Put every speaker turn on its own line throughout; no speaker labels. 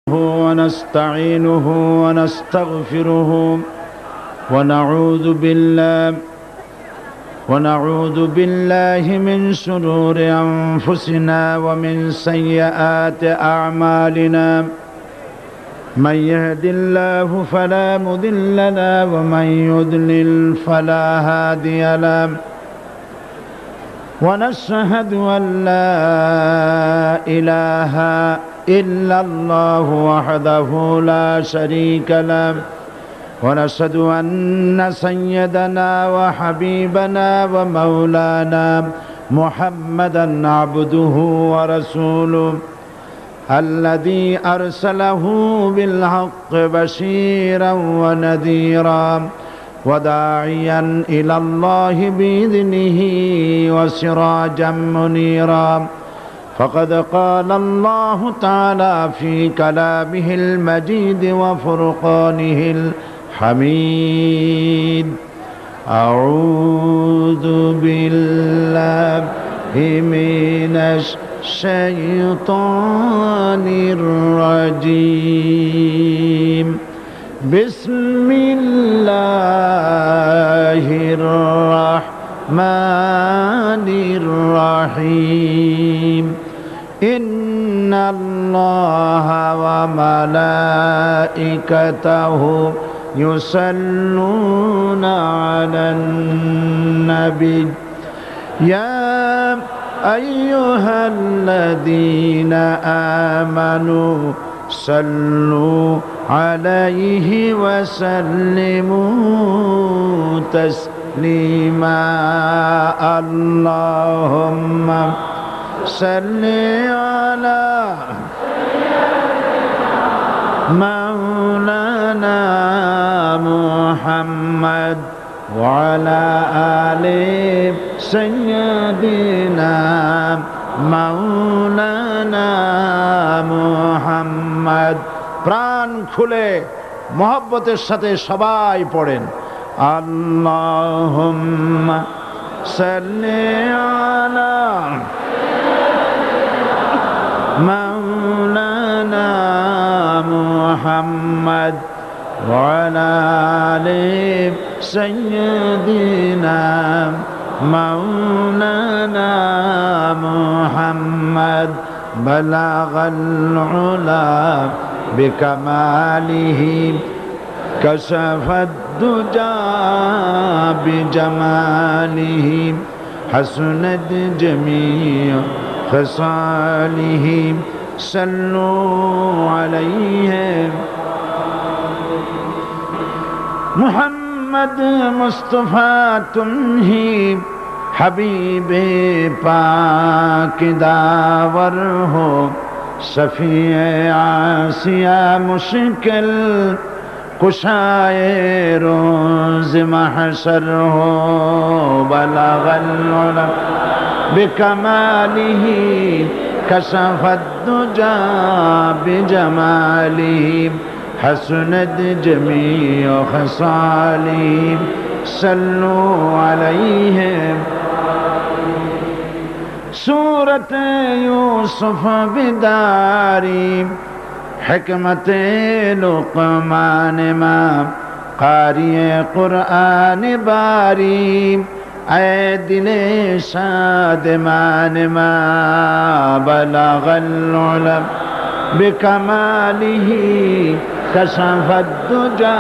ونستعينه ونستغفره ونعوذ بالله من شرور أنفسنا ومن سيئات أعمالنا من يهد الله فلا مضل له ومن يضلل فلا هادي له ونشهد أن لا إله إلا الله وحده لا شريك له ونشهد أن سيدنا وحبيبنا ومولانا محمدا عبده ورسوله الذي أرسله بالحق بشيرا ونذيرا وداعيا إلى الله بإذنه وسراجا منيرا فقد قال الله تعالى في كلامه المجيد وفرقانه الحميد أعوذ بالله من الشيطان الرجيم بسم الله الرحمن الرحيم إن الله وملائكته يصلون على النبي يا أيها الذين آمنوا صلوا عليه وسلموا تسليما اللهم صل على مولانا محمد وعلى آل سيدنا مولانا محمد প্রাণ খুলে মহব্বতের সাথে সবাই পড়েন আল্লাহুম্মা সাল্লি আলা مولانا محمد وعلى آل سيدنا مولانا محمد بلغ العلا بكماله كشف الدجى بجماله حسنت جميع خصاله صلوا عليه محمد مصطفى تمہی حبیب پاک داور ہو شفیع آسیہ مشکل کشائے روز محشر ہو بلغ العلا بکمالہ کشف الدجى بجماله حسنت جميع خصاله صلوا عليه سورة يوسف بداري حکمت لقمان ما قاری قرآن باری اے دل شادمان ما بلغ العلا بکمالہ کشف الدجى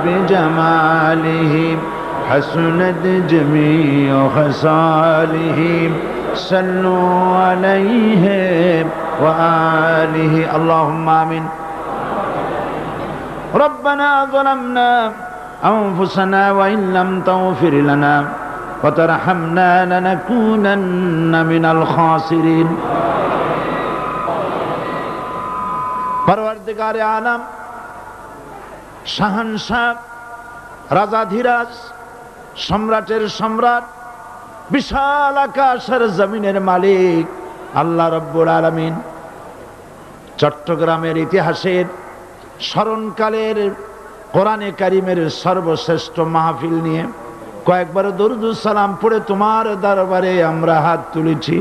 بجماله حسنت جميع خصاله صلوا عليه وآله اللهم آمين ربنا ظلمنا أنفسنا وإن لم تغفر لنا وترحمنا لنكونن من الخاسرين পরওয়ারদিগারে আলম শাহানশাহ রাজাধিরাজ সম্রাটের সম্রাট বিশাল আকাশের জমিনের মালিক আল্লাহ রব্বুল আলামিন চট্টগ্রামের ইতিহাসের স্মরণকালের কোরআনে কারিমের সর্বশ্রেষ্ঠ মাহফিল নিয়ে কয়েকবার দরুদ সালাম পড়ে তোমার দরবারে আমরা হাত তুলেছি।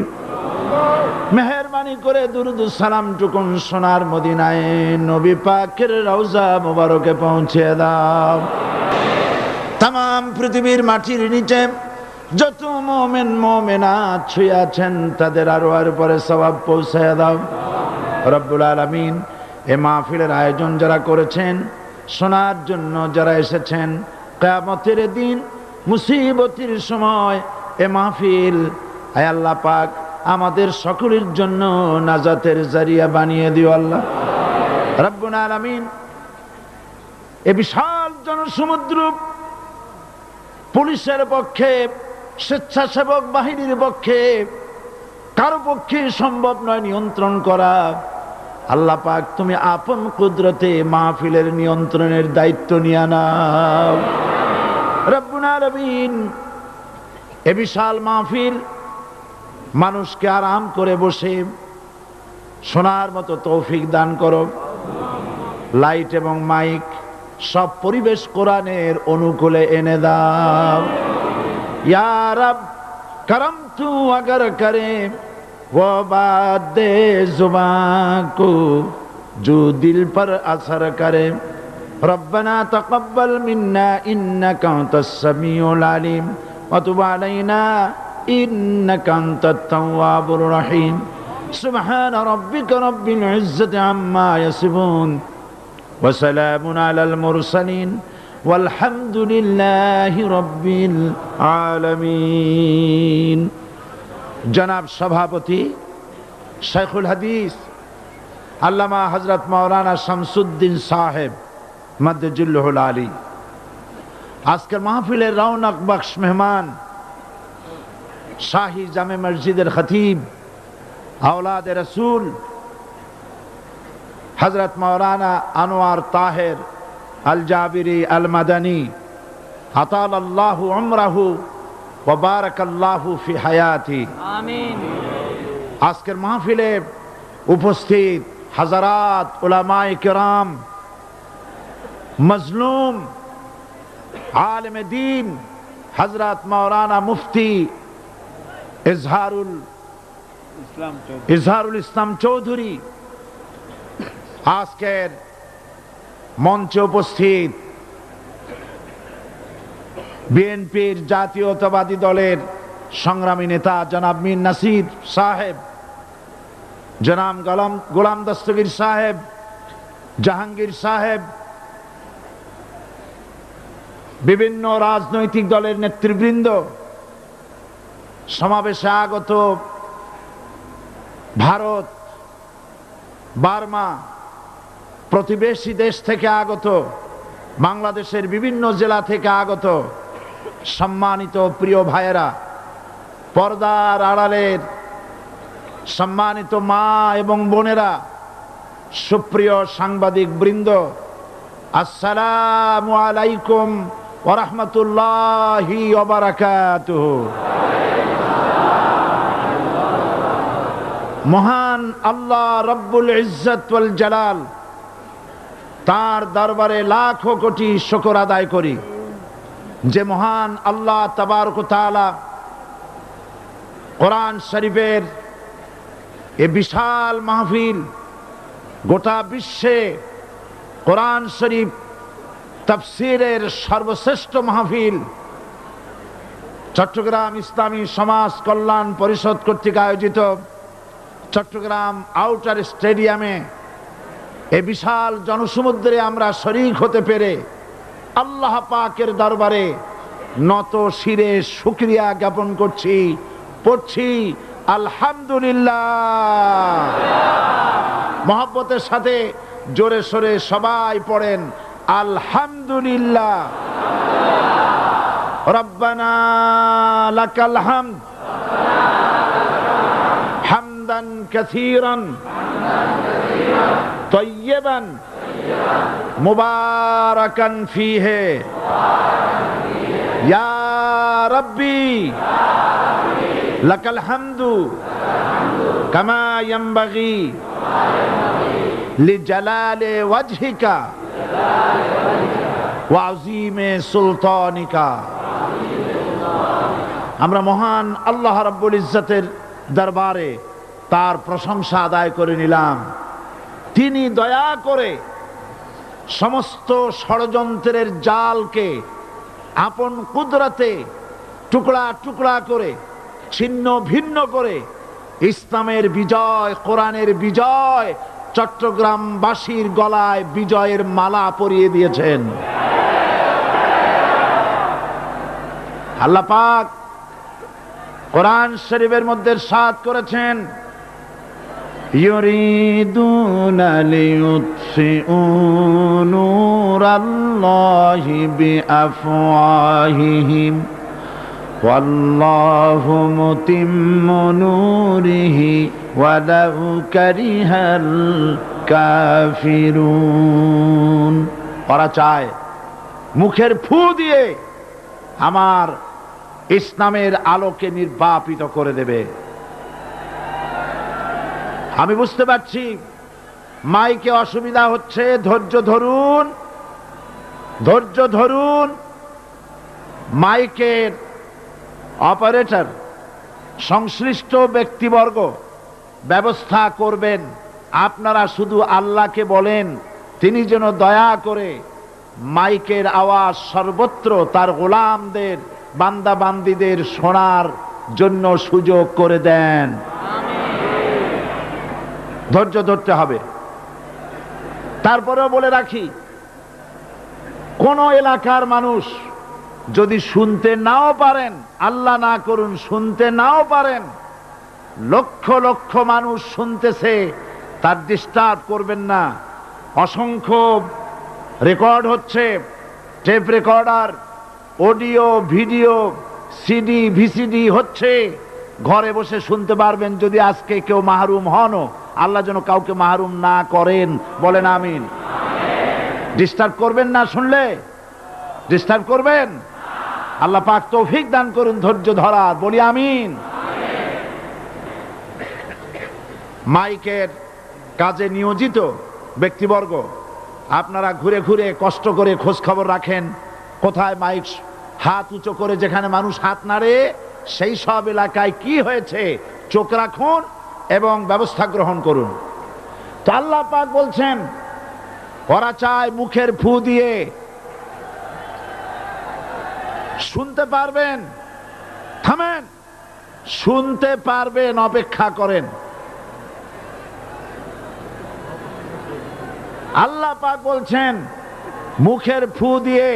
মেহেরবানি মেহরবানি করে দুরুদ ও সালাম টুকুন সোনার মদিনায় নবী পাকের রওজা মোবারকে পৌঁছে দাও। তাম পৃথিবীর মাটির নিচে যত মুমিন মুমিনাত শুয়ে আছেন তাদের আরওয়ার উপরে সওয়াব পৌঁছায় দাও রব্বুল আলামিন। এ মাহফিলের আয়োজন যারা করেছেন, শোনার জন্য যারা এসেছেন, কিয়ামতের দিন মুসিবতের সময় এ মাহফিল আয় আল্লাহ পাক আমাদের সকলের জন্য নাজাতের জারিয়া বানিয়ে দিও আল্লাহ রব্বুল আলামিন। এ বিশাল জনসমুদ্র পুলিশের পক্ষে, স্বেচ্ছাসেবক বাহিনীর পক্ষে কারো পক্ষে সম্ভব নয় নিয়ন্ত্রণ করা। আল্লাহ পাক তুমি আপন কুদরতে মাহফিলের নিয়ন্ত্রণের দায়িত্ব নিয়ে নাও রব্বুল আলামিন। এ বিশাল মাহফিল মানুষকে আরাম করে বসে শোনার মতো তৌফিক দান করো। লাইট এবং মাইক সব পরিবেশ কোরআনের অনুকূলে এনে দাও ইয়া রব। করম তু अगर करे वो बात दे जुबान को जो दिल पर असर करे। रब्बना तकब्बल मिन्ना इन्नका अंतस समीउल अलीम व तुब अलैना इन्नका अंतत तव्वाबुर रहीम। सुब्हान रब्बिका रब्बिल इज्जति अम्मा यसिफून व सलामुन अलल मुरसलीन वल्हम्दुलिल्लाहि रब्बिल आलमीन। जनाब सभापति शेखुल हदीस अल्लामा हजरत मौलाना शमसुद्दीन साहेब मद्दजिल्लुहुल आली आजकल महफिले रौनक बख्श मेहमान शाही जामे मस्जिदर खतीब औलाद रसूल हजरत मौलाना अनवार ताहिर अल जाबिरी अल मदनी अतालल्लाहु उम्रहु व बारकाल्लाहु फी हयाती आमीन। आजकेर महफिले उपस्थित हजरात उलमाए किराम, मजलूम आलिम दीन हजरत मौलाना मुफ्ती इजहारुल इस्लाम चौधरी, आजकेर मंचे उपस्थित বিএনপির জাতীয়তাবাদী দলের সংগ্রামী নেতা জনাব মীর নাসির সাহেব, জনাব গোলাম দস্তগীর সাহেব, জাহাঙ্গীর সাহেব, বিভিন্ন রাজনৈতিক দলের নেতৃবৃন্দ, সমাবেশে আগত ভারত, বার্মা, প্রতিবেশী দেশ থেকে আগত, বাংলাদেশের বিভিন্ন জেলা থেকে আগত সম্মানিত প্রিয় ভাইয়েরা, পর্দার আড়ালের সম্মানিত মা এবং বোনেরা, সুপ্রিয় সাংবাদিক বৃন্দ, আসসালামু আলাইকুম ওয়া রাহমাতুল্লাহি ওয়া বারাকাতুহু। মহান আল্লাহ রব্বুল ইজ্জত ওয়াল জালাল তার দরবারে লাখো কোটি শুকর আদায় করি যে মহান আল্লাহ তাবারক ওয়া তাআলা কোরআন শরীফের এ বিশাল মাহফিল, গোটা বিশ্বে কোরআন শরীফ তাফসীরের সর্বশ্রেষ্ঠ মাহফিল চট্টগ্রাম ইসলামী সমাজ কল্যাণ পরিষদ কর্তৃক আয়োজিত চট্টগ্রাম আউটার স্টেডিয়ামে এ বিশাল জনসমুদ্রে আমরা শরীক হতে পেরে আল্লাহ পাকের দরবারে নত শিরে শুকরিয়া জ্ঞাপন করছি, পড়ছি আলহামদুলিল্লাহ। মহব্বতের সাথে জোরে সোরে সবাই পড়েন আলহামদুলিল্লাহ। রব্বানা লাকাল হামদ হামদান কাসীরান তয়্যিবান মুবারাকান ফীহি ইয়া রাব্বি লাকাল হামদু কামা ইয়ানবাগি লিজালালি ওয়াজহিকা ওয়া আযীমি সুলতানিকা। আমরা মহান আল্লাহ রাব্বুল ইজ্জতের দরবারে তার প্রশংসা আদায় করে নিলাম। তিনি দয়া করে সমস্ত ষড়যন্ত্রের জালকে আপন কুদরতে টুকরা টুকরা করে ছিন্ন ভিন্ন করে ইসলামের বিজয়, কোরআনের বিজয় চট্টগ্রামবাসীর গলায় বিজয়ের মালা পরিয়ে দিয়েছেন। আল্লাহ পাক কোরআন শরীফের মধ্যে ইরশাদ করেছেন, ইউরিদুনা লিইউতফিউ নূরাল্লাহি বিআফওয়াহিহিম ওয়াল্লাহু মুতিম্মু নূরিহি ওয়ালাউ কারিহাল কাফিরুন। ওরা চায় মুখের ফু দিয়ে আমার ইসলামের আলোকে নির্বাপিত করে দেবে। আমি বুঝতে পারছি মাইকে অসুবিধা হচ্ছে, ধৈর্য ধরুন, ধৈর্য ধরুন। মাইকের অপারেটর সংশ্লিষ্ট ব্যক্তিবর্গ ব্যবস্থা করবেন। আপনারা শুধু আল্লাহকে বলেন তিনি যেন দয়া করে মাইকের আওয়াজ সর্বত্র তার গোলামদের, বান্দা বান্দীদের শোনার জন্য সুযোগ করে দেন। ধৈর্য ধরতে হবে। তারপরেও বলে রাখি, কোন এলাকার মানুষ যদি শুনতে নাও পারেন, আল্লাহ না করুন শুনতে নাও পারেন, লক্ষ লক্ষ মানুষ শুনতেছে, তার ডিস্টার্ব করবেন না। অসংখ্য রেকর্ড হচ্ছে, tape recorder, audio video, CD VCD হচ্ছে, ঘরে বসে শুনতে পারবেন। যদি আজকে কেউ মাহরুম হনও, আল্লাহ যেন কাউকে মাহরুম না করেন, বলেন আমিন। ডিস্টার্ব করবেন না, শুনলে ডিস্টার্ব করবেন। আল্লাহ পাক তৌফিক দান করুন ধৈর্য ধরার, বলি আমিন। মাইকের কাজে নিয়োজিত ব্যক্তিবর্গ, আপনারা ঘুরে ঘুরে কষ্ট করে খোঁজ খবর রাখেন কোথায় মাইক হাত উঁচু করে যেখানে মানুষ হাত নাড়ে, সেই সব এলাকায় কি হয়েছে চোখ রাখুন এবং ব্যবস্থা গ্রহণ করুন। তো আল্লাহ পাক বলছেন ওরা চায় মুখের ফু দিয়ে শুনতে পারবেন। থামেন, শুনতে পারবেন, অপেক্ষা করেন। আল্লাহ পাক বলছেন মুখের ফু দিয়ে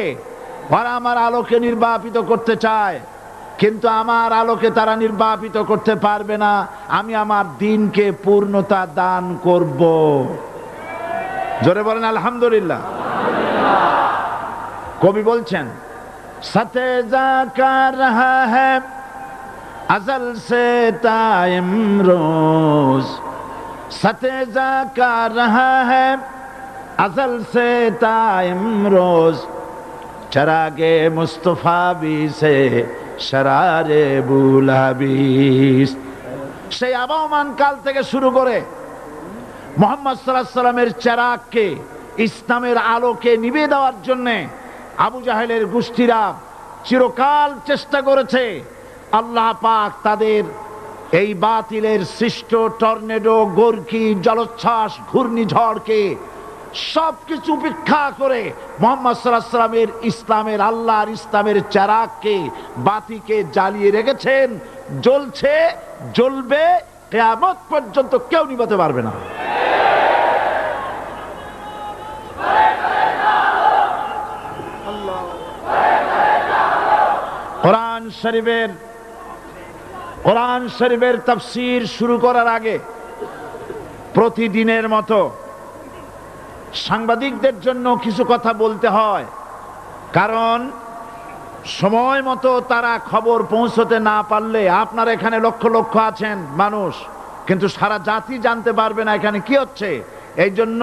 ওরা আমার আলোকে নির্বাপিত করতে চায়, কিন্তু আমার আলোকে তারা নির্বাপিত করতে পারবে না। আমি আমার দ্বীনকে পূর্ণতা দান করব। জোরে বলেন আলহামদুলিল্লাহ। কবি বলছেন, সাথে জাকা রহা হ্যায় আজল সে তা ইমরোজ, সাথে জাকা রহা হ্যায় अज़ल से ता इमरोज, चरागे मुस्तफा भी से शरारे बुलाबिस। সেই আবহমান কাল থেকে শুরু করে মুহাম্মদ সাল্লাল্লাহু আলাইহি সাল্লামের চেরাগকে, ইসলামের আলোকে নিভিয়ে দেওয়ার জন্য আবু জাহেলের গোষ্ঠীরা চিরকাল চেষ্টা করেছে। আল্লাহ পাক তাদের এই বাতিলের সৃষ্ট টর্নেডো, গর্কি, জলোচ্ছ্বাস, ঘূর্ণিঝড়কে সবকিছু উপেক্ষা করে মুহাম্মদ সাল্লাল্লাহু আলাইহি সাল্লামের ইসলামের, আল্লাহর ইসলামের চেরাগকে, বাতিকে জ্বালিয়ে রেখেছেন। জ্বলছে, জ্বলবে, কিয়ামত পর্যন্ত কেউ নিভাতে পারবে না। কোরআন শরীফের তাফসীর শুরু করার আগে প্রতিদিনের মতো সাংবাদিকদের জন্য কিছু কথা বলতে হয়, কারণ সময় মতো তারা খবর পৌঁছতে না পারলে, আপনারা এখানে লক্ষ লক্ষ আছেন মানুষ, কিন্তু সারা জাতি জানতে পারবে না এখানে কি হচ্ছে। এই জন্য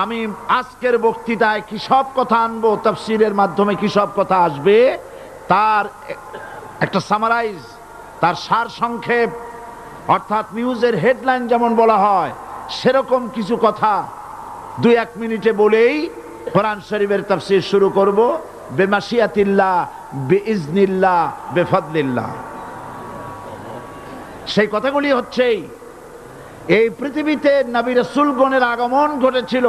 আমি আজকের বক্তৃতায় কি সব কথা আনবো, তাফসীরের মাধ্যমে কি সব কথা আসবে, তার একটা সামারাইজ, তার সার সংক্ষেপ, অর্থাৎ নিউজের হেডলাইন যেমন বলা হয় সেরকম কিছু কথা 2-1 মিনিটে বলেই কোরআন শরীফের তাফসীর শুরু করব। বেমাশিয়াতিল্লাহ, বিইজনিল্লাহ, বেফাদলিল্লাহ। সেই কথাগুলি হচ্ছে এই পৃথিবীতে নবী রাসূলগণের আগমন ঘটেছিল,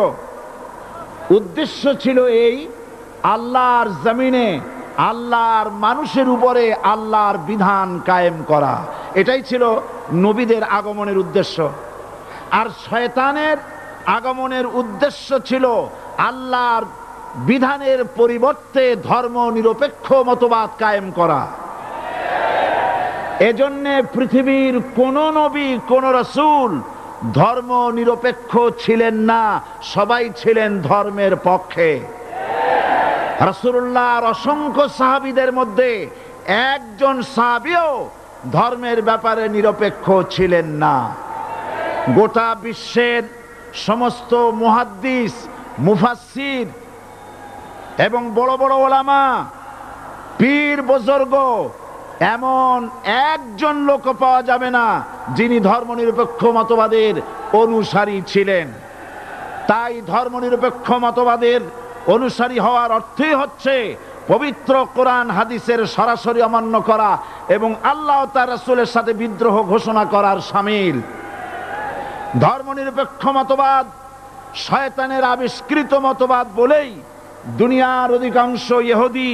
উদ্দেশ্য ছিল এই আল্লাহর জমিনে আল্লাহর মানুষের উপরে আল্লাহর বিধান কায়েম করা। এটাই ছিল নবীদের আগমনের উদ্দেশ্য। আর শয়তানের আগমনের উদ্দেশ্য ছিল আল্লাহর বিধানের পরিবর্তে ধর্ম নিরপেক্ষ মতবাদ কায়েম করা। এজন্যে পৃথিবীর কোন নবী কোন রাসূল ধর্ম নিরপেক্ষ ছিলেন না, সবাই ছিলেন ধর্মের পক্ষে। রাসূলুল্লাহর অসংখ্য সাহাবীদের মধ্যে একজন সাহাবীও ধর্মের ব্যাপারে নিরপেক্ষ ছিলেন না। গোটা বিশ্বের সমস্ত মুহাদ্দিস, মুফাসসির এবং বড় বড় ওলামা, পীর বুজুর্গ, এমন একজন লোক পাওয়া যাবে না যিনি ধর্মনিরপেক্ষ মতবাদের অনুসারী ছিলেন। তাই ধর্মনিরপেক্ষ মতবাদের অনুসারী হওয়ার অর্থই হচ্ছে পবিত্র কোরআন হাদিসের সরাসরি অমান্য করা এবং আল্লাহ ও তার রাসূলের সাথে বিদ্রোহ ঘোষণা করার শামিল। ধর্মনিরপেক্ষ মতবাদ শয়তানের আবিষ্কৃত মতবাদ বলেই দুনিয়ার অধিকাংশ ইহুদি,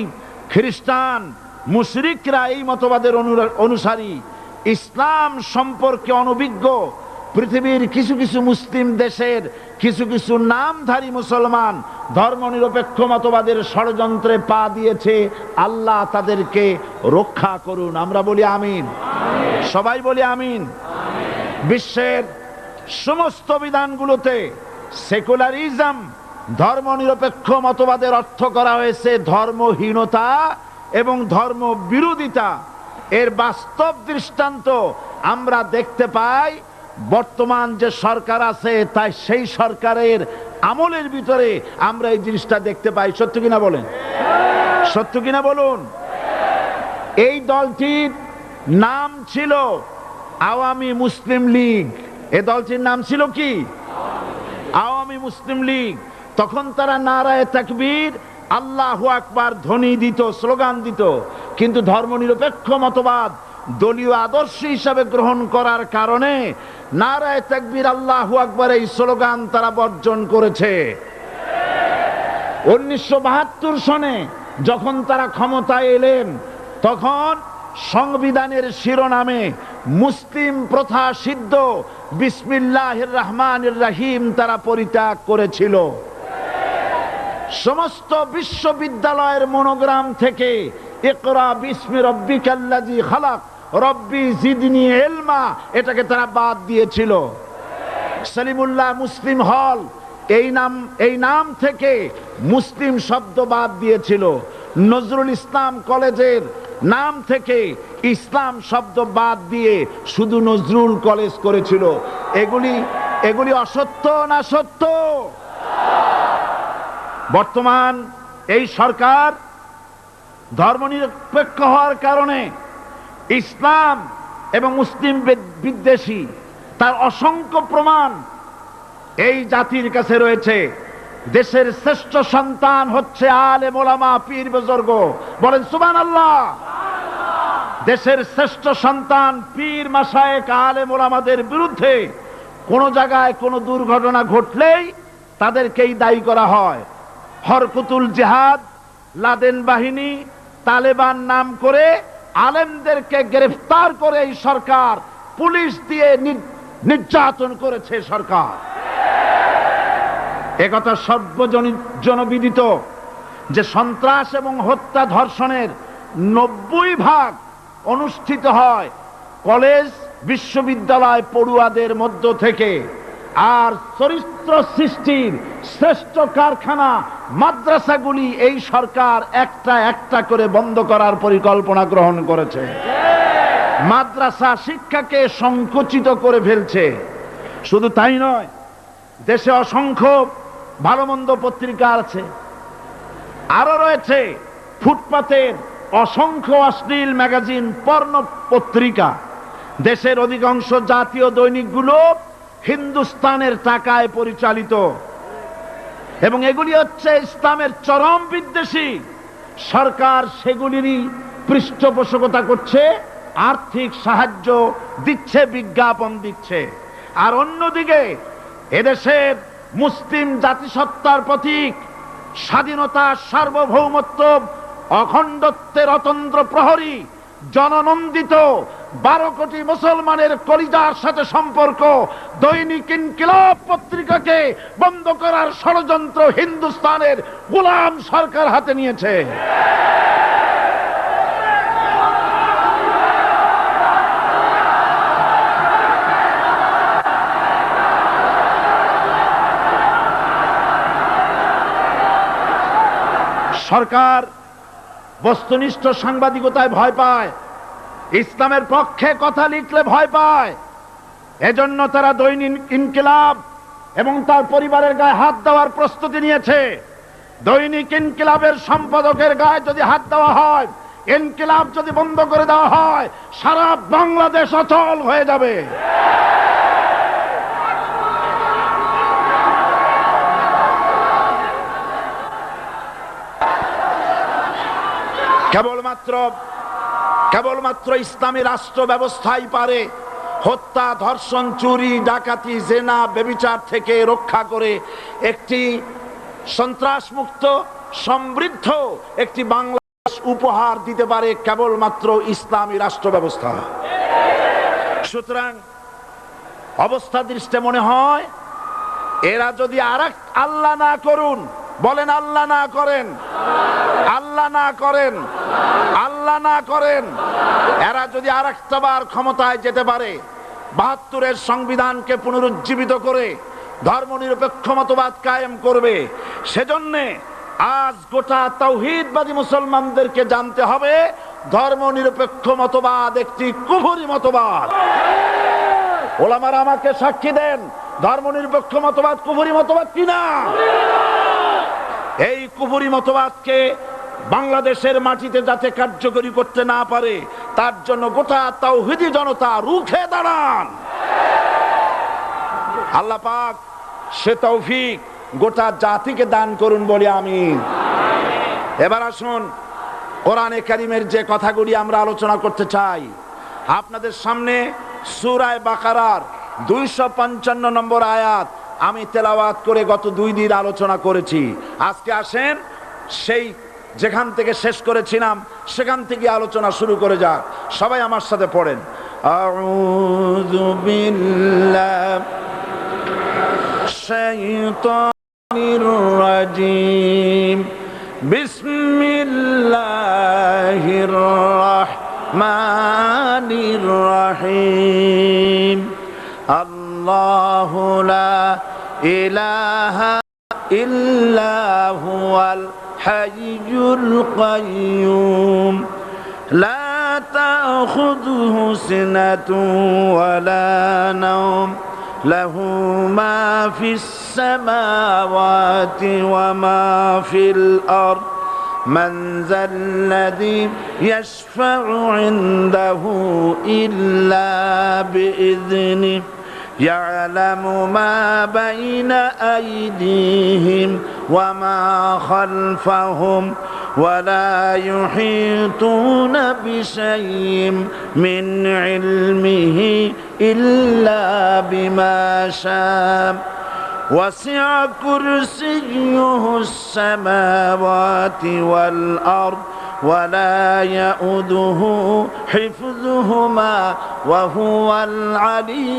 খ্রিস্টান, মুশরিকরা এই মতবাদের অনুসারী। ইসলাম সম্পর্কে অনভিজ্ঞ পৃথিবীর কিছু কিছু মুসলিম দেশের কিছু কিছু নামধারী মুসলমান ধর্মনিরপেক্ষ মতবাদের ষড়যন্ত্রে পা দিয়েছে। আল্লাহ তাদেরকে রক্ষা করুন। আমরা বলি আমিন, সবাই বলি আমিন। বিশ্বের সমস্ত বিধানগুলোতে সেকুলারিজম, ধর্মনিরপেক্ষ মতবাদের অর্থ করা হয়েছে ধর্মহীনতা এবং ধর্ম বিরোধিতা। এর বাস্তব দৃষ্টান্ত আমরা দেখতে পাই বর্তমান যে সরকার আছে, তাই সেই সরকারের আমলের ভিতরে আমরা এই জিনিসটা দেখতে পাই। সত্য কিনা বলেন? সত্য কিনা বলুন? এই দলটির নাম ছিল আওয়ামী মুসলিম লীগ। এই দলটির নাম ছিল কি? আওয়ামী মুসলিম লীগ। তখন তারা নারায়ে তাকবীর, আল্লাহু আকবার ধ্বনি দিত, স্লোগান দিত। কিন্তু ধর্মনিরপেক্ষ মতবাদ দলীয় আদর্শ হিসাবে গ্রহণ করার কারণে নারায়ে তাকবীর, আল্লাহু আকবার এই স্লোগান তারা বর্জন করেছে। 1972 সনে যখন তারা ক্ষমতায় এলেন, তখন সংবিধানের শিরোনামে মুসলিম প্রথা সিদ্ধ বিসমিল্লাহির রহমানির রহিম তারা পরিত্যাগ করেছিল। সমস্ত বিশ্ববিদ্যালয়ের মনোগ্রাম থেকে ইকরা বিসমি রব্বিকাল্লাযী খালাক, রব্বি জিদনি ইলমা, এটাকে তারা বাদ দিয়েছিল। সলিমুল্লাহ মুসলিম হল, এই নাম থেকে মুসলিম শব্দ বাদ দিয়েছিল। নজরুল ইসলাম কলেজের নাম থেকে ইসলাম শব্দ বাদ দিয়ে শুধু নজরুল কলেজ করেছিল। এগুলি অসত্য না সত্য? বর্তমান এই সরকার ধর্মনিরপেক্ষ হওয়ার কারণে ইসলাম এবং মুসলিম বিদ্বেষী, তার অসংখ্য প্রমাণ এই জাতির কাছে রয়েছে। দেশের শ্রেষ্ঠ সন্তান হচ্ছে আলেম ওলামা, পীর বুজুর্গ। বলেন সুবহানাল্লাহ। দেশের শ্রেষ্ঠ সন্তান পীর মাশায়েখ আলেম ওলামাদের বিরুদ্ধে কোন জায়গায় কোনো দুর্ঘটনা ঘটলেই তাদেরকেই দায়ী করা হয়। হরকুতুল জিহাদ, লাদেন বাহিনী, তালেবান নাম করে আলেমদেরকে গ্রেফতার করে এই সরকার পুলিশ দিয়ে নির্যাতন করেছে সরকার। একথা সর্বজনবিদিত যে সন্ত্রাস এবং হত্যা ধর্ষণের 90% অনুষ্ঠিত হয় কলেজ বিশ্ববিদ্যালয় পড়ুয়াদের মধ্য থেকে। আর চরিত্র সৃষ্টির শ্রেষ্ঠ কারখানা মাদ্রাসাগুলি এই সরকার একটা একটা করে বন্ধ করার পরিকল্পনা গ্রহণ করেছে। মাদ্রাসা শিক্ষাকে সংকুচিত করে ফেলছে। শুধু তাই নয়, দেশে অসংখ্য ভালো মন্দ পত্রিকা আছে, আরো রয়েছে ফুটপাতের অসংখ্য অশ্লীল ম্যাগাজিন, পর্ণ পত্রিকা। দেশের অধিকাংশ জাতীয় দৈনিকগুলো হিন্দুস্তানের টাকায় পরিচালিত এবং এগুলি হচ্ছে ইসলামের চরম বিদ্বেষী। সরকার সেগুলিরই পৃষ্ঠপোষকতা করছে, আর্থিক সাহায্য দিচ্ছে, বিজ্ঞাপন দিচ্ছে। আর অন্যদিকে এদেশের মুসলিম জাতিসত্তার প্রতীক স্বাধীনতা, সার্বভৌমত্ব, অখণ্ডত্বের অতন্ত্র প্রহরী, জননন্দিত 12 কোটি মুসলমানের কলিজার সাথে সম্পর্ক দৈনিক ইনকিলাব পত্রিকাকে বন্ধ করার ষড়যন্ত্র হিন্দুস্তানের গোলাম সরকার হাতে নিয়েছে। সরকার বস্তুনিষ্ঠ সাংবাদিকতায় ভয় পায়, ইসলামের পক্ষে কথা লিখলে ভয় পায়। এজন্য তারা দৈনিক ইনকিলাব এবং তার পরিবারের গায়ে হাত দেওয়ার প্রস্তুতি নিয়েছে। দৈনিক ইনকিলাবের সম্পাদকের গায়ে যদি হাত দেওয়া হয়, ইনকিলাব যদি বন্ধ করে দেওয়া হয়, সারা বাংলাদেশ অচল হয়ে যাবে। কেবলমাত্র ইসলামী রাষ্ট্র ব্যবস্থাই পারে হত্যা, ধর্ষণ, চুরি, ডাকাতি, জেনা, ব্যভিচার থেকে রক্ষা করে একটি সন্ত্রাসমুক্ত সমৃদ্ধ একটি বাংলাদেশ উপহার দিতে পারে কেবলমাত্র ইসলামী রাষ্ট্র ব্যবস্থা। সুতরাং অবস্থা দৃষ্টে মনে হয় এরা যদি আরেক আল্লাহ না করুন, বলেন আল্লাহ না করেন, আল্লাহ না করেন, আল্লাহ না করেন, এরা যদি আরেকটা বার ক্ষমতায় যেতে পারে, ৭২-এর সংবিধানকে পুনরুজ্জীবিত করে ধর্মনিরপেক্ষ মতবাদ কায়েম করবে, সেজন্যে আজ গোটা তাওহীদবাদী মুসলমানদেরকে জানতে হবে ধর্মনিরপেক্ষ মতবাদ একটি কুফরি মতবাদ। ওলামারা আমাকে সাক্ষী দেন, ধর্মনিরপেক্ষ মতবাদ কুফরি মতবাদ কিনা। এই কুফরি মতবাদকে বাংলাদেশের মাটিতে যাতে কার্যকরী করতে না পারে তার জন্য গোটা তাওহীদি জনতা রুখে দাঁড়ান। আল্লাহ পাক সে তৌফিক গোটা জাতিকে দান করুন বলি আমিন। এবার আসুন কোরআনে কারীমের যে কথাগুলি আমরা আলোচনা করতে চাই, আপনাদের সামনে সূরা বাকারার 255 নম্বর আয়াত আমি তেলাওয়াত করে গত 2 দিন আলোচনা করেছি। আজকে আসেন সেই যেখান থেকে শেষ করেছিলাম সেখান থেকে আলোচনা শুরু করে যাক। সবাই আমার সাথে পড়েন, আউযু বিল্লাহি শাইতানির রাজীম, বিসমিল্লাহির রাহমানির রাহিম, আল্লাহু লা ইলাহা ইল্লা হুয়াল হাইয়ুল কাইয়্যুম, লা তাখুযুহু সিনাতুন ওয়ালা নাওম, লাহু মা ফিস সামাওয়াতি ওয়া মা ফিল আরদ, মান যাল্লাযী ইয়াশফা'ু ইনদাহু ইল্লা বিইذনিহি, ইয়ালামু মা বাইনা আইদিহিম ওয়া মা খালফাহুম ওয়া লা ইউহিতুনা বিশাইইন মিন ইলমিহি ইল্লা বিমা শাআ, ওয়াসি'a কুরসিয়্যুহুস সামাওয়াতি ওয়াল আরদ ولا يؤوده حفظهما وهو العلي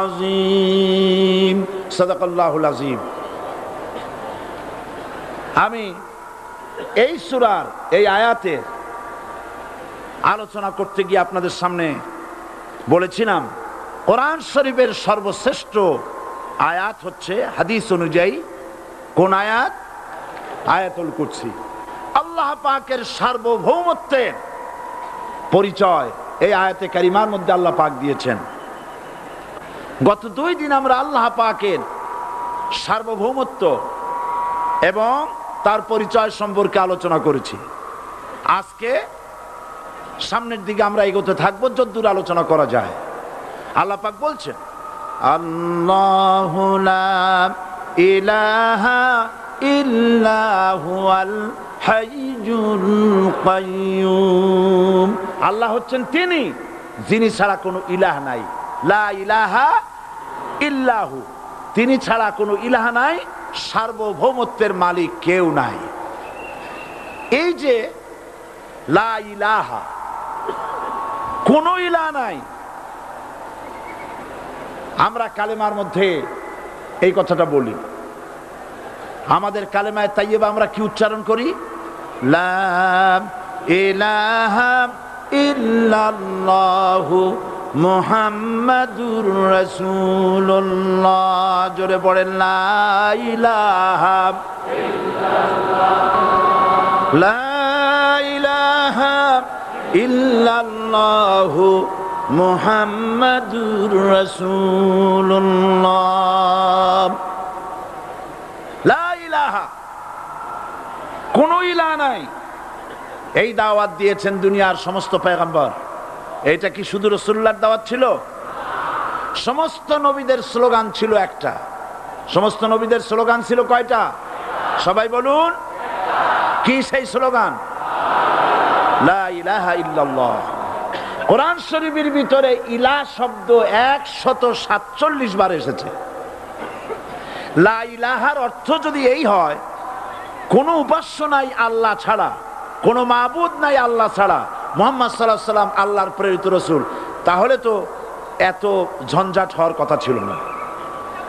العظيم صدق الله العظيم। আমি এই সূরার এই আয়াতের আলোচনা করতে গিয়ে আপনাদের সামনে বলেছিলাম কোরআন শরীফের সর্বশ্রেষ্ঠ আয়াত হচ্ছে হাদিস অনুযায়ী কোন আয়াত? আয়াতুল কুরসি। আল্লাহ পাকের সার্বভৌমত্বের পরিচয় এই আয়াতে কারিমার মধ্যে আল্লাহ পাক দিয়েছেন। গত 2 দিন আমরা আল্লাহ পাকের সার্বভৌমত্ব এবং তার পরিচয় সম্পর্কে আলোচনা করেছি। আজকে সামনের দিকে আমরা এগোতে থাকবো যতদূর আলোচনা করা যায়। আল্লাহ পাক বলছেন, আল্লাহু লা ইলাহা ইল্লা হুয়াল হাইয়ুল কাইয়্যুম। আল্লাহ হচ্ছেন তিনি যিনি ছাড়া কোনো ইলাহ নাই। লা ইলাহা ইল্লাহু, তিনি ছাড়া কোনো ইলাহ নাই, সার্বভৌমত্বের মালিক কেউ নাই। এই যে লা ইলাহা, কোনো ইলাহ নাই, আমরা কালেমার মধ্যে এই কথাটা বলি। আমাদের কালেমায় তাইয়্যিবা আমরা কি উচ্চারণ করি? লা ইলাহা ইল্লাল্লাহু মুহাম্মাদুর রাসূলুল্লাহ। জোরে পড়েন লা ইলাহা ইল্লাল্লাহ, লা ইলাহা ইল্লাল্লাহু মুহাম্মাদুর রাসূলুল্লাহ। লা ইলাহা, কোনো ইলাহ নাই। এই দাওয়াত দিয়েছেন দুনিয়ার সমস্ত পয়গম্বর। এটা কি শুধু রাসূলুল্লাহর দাওয়াত ছিল? সমস্ত নবীদের স্লোগান ছিল একটা। সমস্ত নবীদের স্লোগান ছিল কয়টা? সবাই বলুন, কি সেই স্লোগান? লা ইলাহা ইল্লাল্লাহ। কোরআন শরীফের ভিতরে ইলাহ শব্দ 147 বার এসেছে। লা ইলাহার অর্থ যদি এই হয়, কোনো উপাস্য নাই আল্লাহ ছাড়া, কোনো মাবুদ নাই আল্লাহ ছাড়া, মুহাম্মদ সাল্লাল্লাহু আলাইহি ওয়াসাল্লাম আল্লাহর প্রেরিত রাসূল, তাহলে তো এত ঝঞ্ঝাট হওয়ার কথা ছিল না।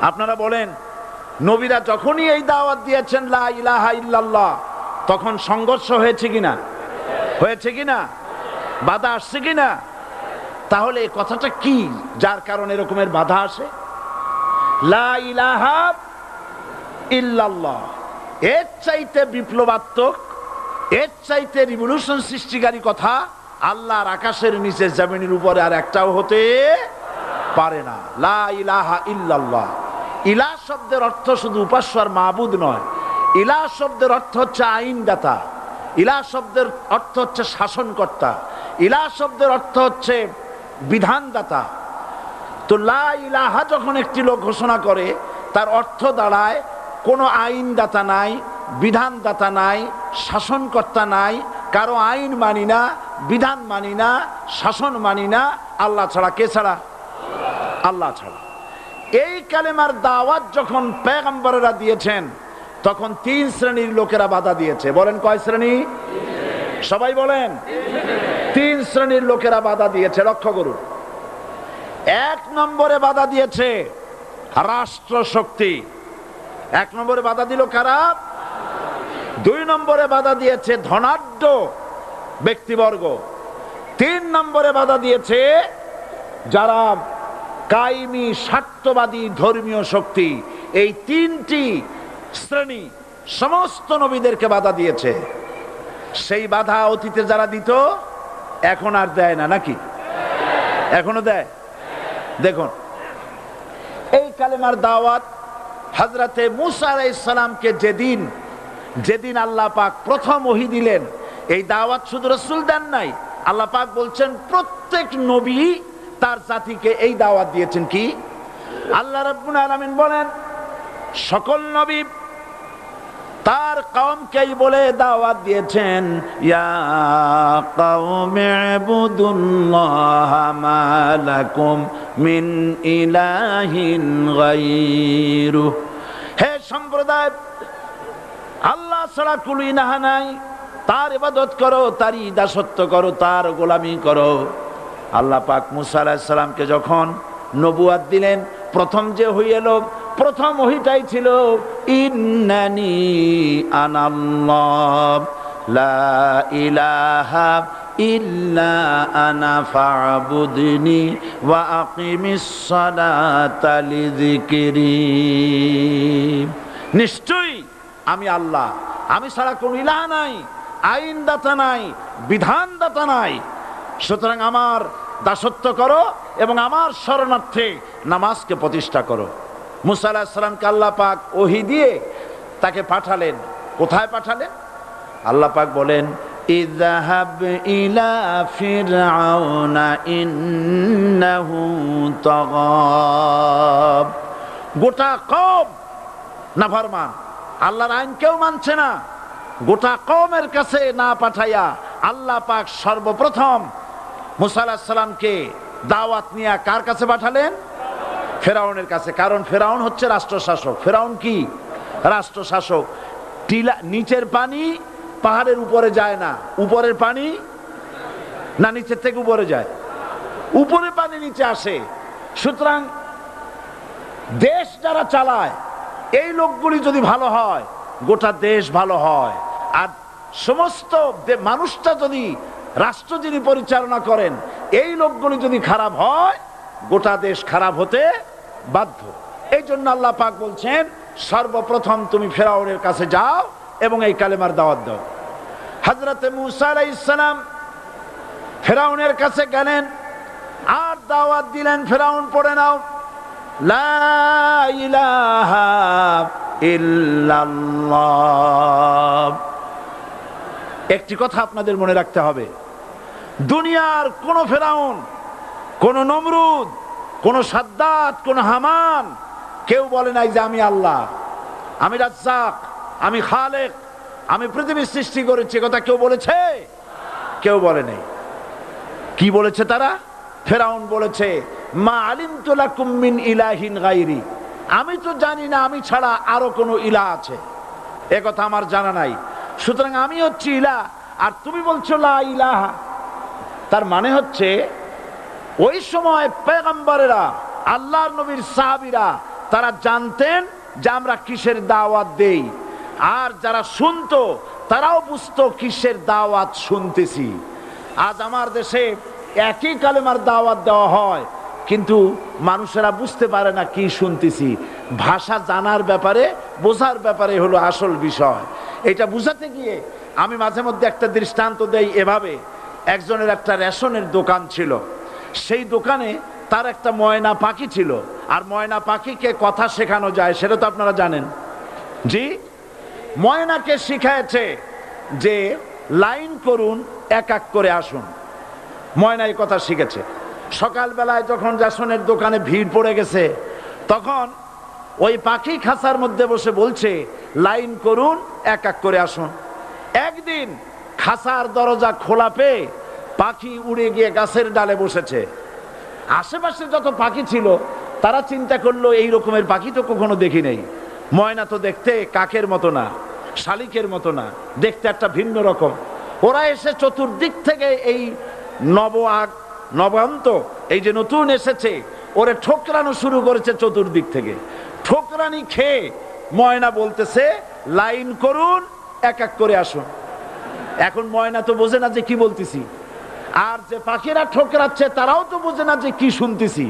আপনারা বলেন, নবীরা যখনই এই দাওয়াত দিয়েছেন লা ইলাহা ইল্লাল্লাহ, তখন সংঘর্ষ হয়েছে কিনা? হয়েছে কিনা? বাধা আসছে কিনা? তাহলে এই কথাটা কি যার কারণে এরকমের বাধা আসে? লা ইলাহা ইল্লাল্লাহ, এর চাইতে বিপ্লবাত্মক, এর চাইতে রিভলিউশন সৃষ্টিকারী কথা আল্লাহর আকাশের নিচে জমিনের উপরে আর একটাও হতে পারে না। লা ইলাহা ইল্লাল্লাহ। ইলাহ শব্দের অর্থ শুধু উপাস্য আর মাবুদ নয়। ইলাহ শব্দের অর্থ হচ্ছে আইনদাতা, ইলাহ শব্দের অর্থ হচ্ছে শাসনকর্তা, ইলাহ শব্দের অর্থ হচ্ছে বিধানদাতা। তো লা ইলাহা যখন একটি লোক ঘোষণা করে, তার অর্থ দাঁড়ায় কোনো আইনদাতা নাই, বিধানদাতা নাই, শাসনকর্তা নাই, কারো আইন মানি না, বিধান মানি না, শাসন মানি না, আল্লাহ ছাড়া। কে ছাড়া? আল্লাহ ছাড়া। এই কালেমার দাওয়াত যখন পয়গম্বরেরা দিয়েছেন, তখন 3 শ্রেণীর লোকেরা বাধা দিয়েছে। বলেন কয় শ্রেণী? সবাই বলেন। 3 শ্রেণীর লোকেরা বাধা দিয়েছে। লক্ষ্য করুন। 1 নম্বরে বাধা দিয়েছে রাষ্ট্র শক্তি। 1 নম্বরে বাধা দিল কারা? 2 নম্বরে বাধা দিয়েছে ধনাঢ্য ব্যক্তিবর্গ। 3 নম্বরে বাধা দিয়েছে যারা কায়েমি স্বার্থবাদী ধর্মীয় শক্তি। এই 3টি শ্রেণী সমস্ত নবীদেরকে বাধা দিয়েছে। সেই বাধা অতীতে যারা দিত, এখন আর দেয় না নাকি? এখনো দেয়। দেখুন, এই কালেমার দাওয়াত হযরতে মূসা আলাইহিস সালামকে যেদিন আল্লাহ পাক প্রথম ওহী দিলেন, এই দাওয়াত শুধু রাসূল দেন নাই, আল্লাহ পাক বলছেন প্রত্যেক নবী তার জাতিকে এই দাওয়াত দিয়েছেন। কি? আল্লাহ রাব্বুল আলামিন বলেন, সকল নবী তার কওমকেই বলে দাওয়াত দিয়েছেন, ইয়া কওমি ইবুদুল্লাহা মা লাকুম মিন ইলাহিন গায়রু। হে সম্প্রদায়, আল্লাহ ছাড়া কোনো ইলাহ নাই, তার ইবাদত করো, তারই দাসত্ব করো, তার গোলামি করো। আল্লাহ পাক মূসা আলাইহিস সালামকে যখন নবুয়াত দিলেন, প্রথম যে ওহী এলো, প্রথম ওহীটাই ছিল ইন্নানি আনাল্লাহ লা ইলাহা ইল্লা আনা ফা'বুদনি ওয়া আকিমিস সালাতা লিযিকরি। নিশ্চয়ই আমি আল্লাহ, আমি ছাড়া কোনো ইলাহ নাই, আইনদাতা নাই, বিধানদাতা নাই, সুতরাং আমার দাসত্ব করো এবং আমার শরণার্থে নামাজকে প্রতিষ্ঠা করো। মূসা আলাইহিস সালামকে আল্লাহ পাক ওহী দিয়ে তাকে পাঠালেন। কোথায় পাঠালেন? আল্লাহ পাক বলেন, ইযহাব ইলা ফিরআউনা ইন্নাহু তাগা। গোটা কওম নাফরমান, আল্লাহর আইন কেউ মানছে না। গোটা কওমের কাছে না পাঠাইয়া আল্লাহ পাক সর্বপ্রথম মূসা আলাইহিস সালামকে দাওয়াত নিয়ে কার কাছে পাঠালেন? ফেরাউনের কাছে, কারণ ফেরাউন হচ্ছে রাষ্ট্রশাসক। ফেরাউন কি রাষ্ট্রশাসক। টিলা নিচের পানি পাহাড়ের উপরে যায় না, উপরের পানি না নিচের থেকে উপরে যায়, উপরে পানি নিচে আসে। সুতরাং দেশ যারা চালায় এই লোকগুলি যদি ভালো হয় গোটা দেশ ভালো হয়, আর সমস্ত মানুষটা যদি রাষ্ট্র যিনি পরিচালনা করেন এই লোকগুলি যদি খারাপ হয় গোটা দেশ খারাপ হতে বাধ্য। এই জন্য আল্লাহ পাক বলছেন সর্বপ্রথম তুমি ফেরাউনের কাছে যাও এবং এই কালেমার দাওয়াত দাও। হযরতে মূসা আলাইহিস সালাম ফেরাউনের কাছে গেলেন আর দাওয়াত দিলেন, ফেরাউন পড়ে নাও লা ইলাহা ইল্লাল্লাহ। একটি কথা আপনাদের মনে রাখতে হবে, দুনিয়ার কোন ফেরাউন, কোন নমরুদ, কোন সাদ্দাত, কোন হামান কেউ বলে নাই যে আমি আল্লাহ, আমি রাজ্জাক, আমি খালেক, আমি পৃথিবীর সৃষ্টি করেছি। কথা কেউ বলেছে? কেউ বলে নাই। কি বলেছে তারা? ফেরাউন বলেছে মা আলিমতু লাকুম মিন ইলাহিন গায়রি, আমি তো জানি না আমি ছাড়া আরো কোনো ইলাহ আছে, এ কথা আমার জানা নাই, সুতরাং আমি হচ্ছি ইলাহ আর তুমি বলছো লা ইলাহা। তার মানে হচ্ছে ওই সময় পয়গম্বরেরা, আল্লাহর নবীর সাহাবীরা তারা জানতেন যে আমরা কিসের দাওয়াত দেই, আর যারা শুনতো তারাও বুঝতো কিসের দাওয়াত শুনতেছি। আজ আমার দেশে একই কালেমার দাওয়াত দেওয়া হয় কিন্তু মানুষেরা বুঝতে পারে না কি শুনতেছি। ভাষা জানার ব্যাপারে, বোঝার ব্যাপারে হলো আসল বিষয়। এটা বুঝাতে গিয়ে আমি মাঝে মধ্যে একটা দৃষ্টান্ত দেই এভাবে। একজনের একটা রেশনের দোকান ছিল, সেই দোকানে তার একটা ময়না পাখি ছিল, আর ময়না পাখিকে কথা শেখানো যায় সেটা তো আপনারা জানেন। জি, ময়নাকে শিখায়েছে যে লাইন করুন, এক এক করে আসুন। ময়না এই কথা শিখেছে। সকালবেলায় যখন রেশনের দোকানে ভিড় পড়ে গেছে তখন ওই পাখি খাঁচার মধ্যে বসে বলছে লাইন করুন, এক এক করে আসুন। একদিন খাঁচার দরজা খোলা পেয়ে পাখি উড়ে গিয়ে গাছের ডালে বসেছে। আশেপাশে যত পাখি ছিল তারা চিন্তা করলো এই রকমের পাখি তো কখনো দেখি নেই। ময়না তো দেখতে কাকের মতো না, শালিকের মতো না, দেখতে একটা ভিন্ন রকম। ওরা এসে চতুর্দিক থেকে এই নবান্ত এই যে নতুন এসেছে ওরে ঠোকরানো শুরু করেছে চতুর্দিক থেকে। ঠোকরানি খেয়ে ময়না বলতেছে লাইন করুন, এক এক করে আসুন। এখন ময়না তো বোঝে না যে কি বলতেছি, আর যে পাখিরা ঠোকরাচ্ছে তারাও তো বোঝে না যে কি শুনতেছি।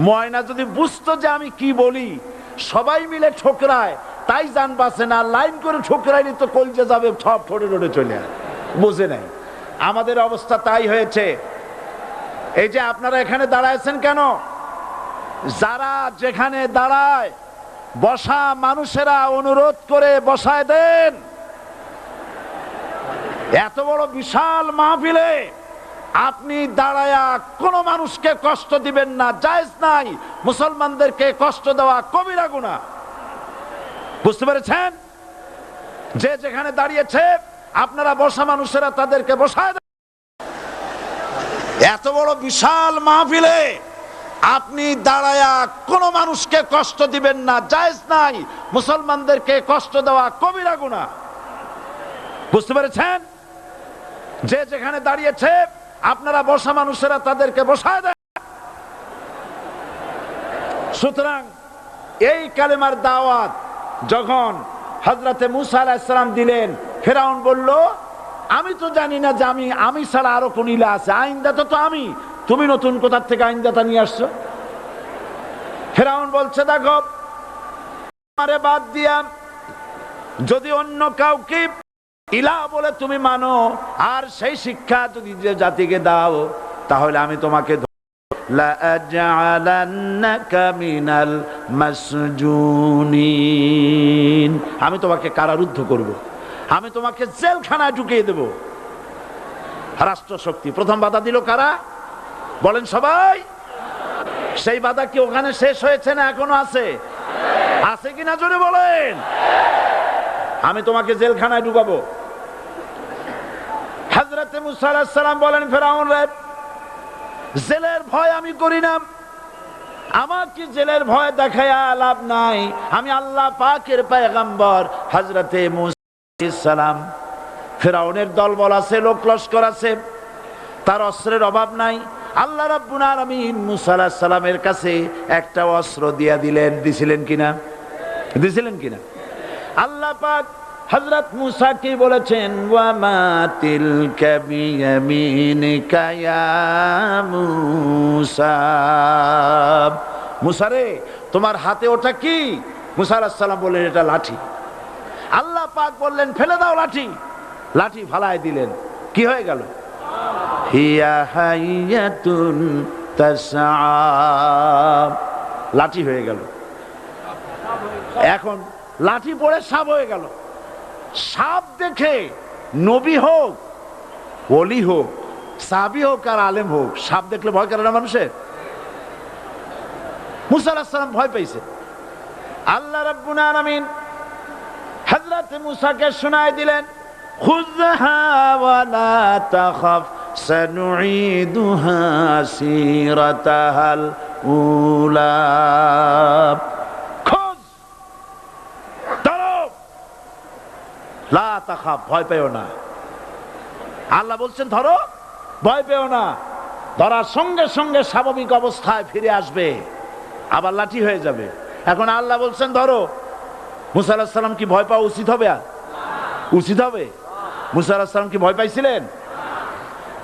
ময়না যদি বুঝতো যে আমি কি বলি, সবাই মিলে ঠোকরায়, তাই জান বাঁচে না। লাইন করে ঠোকরাইনি তো কলজে যাবে, সব ঠোঁটে ঠোঁটে চলে আসে, বোঝে নাই। আমাদের অবস্থা তাই হয়েছে। এই যে আপনারা এখানে দাঁড়াইছেন কেন? যারা যেখানে দাঁড়ায় বসা মানুষেরা অনুরোধ করে বসায় দেন। এত বড় বিশাল মাহফিলে আপনি দাঁড়ায়া কোন মানুষকে কষ্ট দিবেন না, জায়েজ নাই। মুসলমানদেরকে কষ্ট দেওয়া কবিরা গুনাহ। বুঝতে পেরেছেন? যে যেখানে দাঁড়িয়েছে আপনারা বসা মানুষেরা তাদেরকে বসায় দেন। এত বড় বিশাল মাহফিলে আপনি দাঁড়ায়া কোন মানুষকে কষ্ট দিবেন না, জায়েজ নাই। মুসলমানদেরকে কষ্ট দেওয়া কবিরা গুনাহ। বুঝতে পেরেছেন? যে যেখানে দাঁড়িয়েছে আপনারা বসা মানুষেরা তাদেরকে বসায় দেন। সুতরাং এই কালেমার দাওয়াত যখন হযরতে মূসা আলাইহিস সালাম দিলেন, ফেরাউন বলল আমি তো জানি না যে আমি ছাড়া আরো কোন ইলাহ আছে, আইনদাতা তো আমি, তুমি নতুন কোথা থেকে আইনদাতা নিয়ে আসছো? ফেরাউন বলছে দেখো, আমারে বাদ দিয়া যদি অন্য কাউকে ইলাহ বলে তুমি মানো আর সেই শিক্ষা যদি যে জাতিকে দাও, তাহলে আমি তোমাকে আমি তোমাকে কারারুদ্ধ করব, আমি তোমাকে জেলখানায় ঢুকিয়ে দেব। রাষ্ট্রশক্তি প্রথম বাধা দিল কারা? বলেন সবাই। সেই বাধা কি ওখানে শেষ হয়েছে না এখনো আছে? আছে কিনা জোরে বলেন। আমি তোমাকে জেলখানায় ঢুকাবো। হযরতে মূসা আলাইহিস সালাম বলেন ফেরাউন রে, জেলের ভয় আমি করি না, আমাকে জেলের ভয় দেখায়া লাভ নাই, আমি আল্লাহ পাকের পয়গম্বর হযরতে মুসা আলাইহিস সালাম। ফেরাউনের দলবল আছে, লোক লস্কর আছে, তার অস্ত্রের অভাব নাই। আল্লাহ রাব্বুল আলামিন মুসা আলাইহিস সালামের কাছে একটা অস্ত্র দিয়া দিলেন। দিছিলেন কিনা? আল্লাহ পাক হযরত মুসা কি বলেছেন, ওয়া মা তিলকা বিয়ামিনিকা ইয়া মুসা। মুসা রে, তোমার হাতে ওটা কি? মুসা আলাইহিস সালাম বললেন, এটা লাঠি। আল্লাহ পাক বললেন, ফেলে দাও লাঠি। লাঠি ফালায় দিলেন, কি হয়ে গেল? হিয়া হাইয়াতুন তাসআ, লাঠি হয়ে গেল। এখন লাঠি পড়ে সাপ হয়ে গেল। সাপ দেখে নবী হোক, ওলি হোক, সাহাবী হোক আর আলেম হোক, সাপ দেখলে ভয় করে না মানুষের? মুসা আলাইহিস সালাম ভয় পাইছে। আল্লাহ রাব্বুল আলামিন হযরত মুসাকে শোনায় দিলেন, খুযহা ওয়া লা তাখাফ সানুঈদুহা সিরাতাহাল উলা। লা তাখাফ, ভয় পেও না। আল্লাহ বলছেন ধরো, ভয় পেও না। ধরার সঙ্গে সঙ্গে স্বাভাবিক অবস্থায় ফিরে আসবে, আবার লাঠি হয়ে যাবে। এখন আল্লাহ বলছেন ধরো। মুসা আলাইহিস সালাম কি ভয় পাওয়া উচিত হবে? উচিত হবে? মুসা আলাইহিস সালাম কি ভয় পাইছিলেন?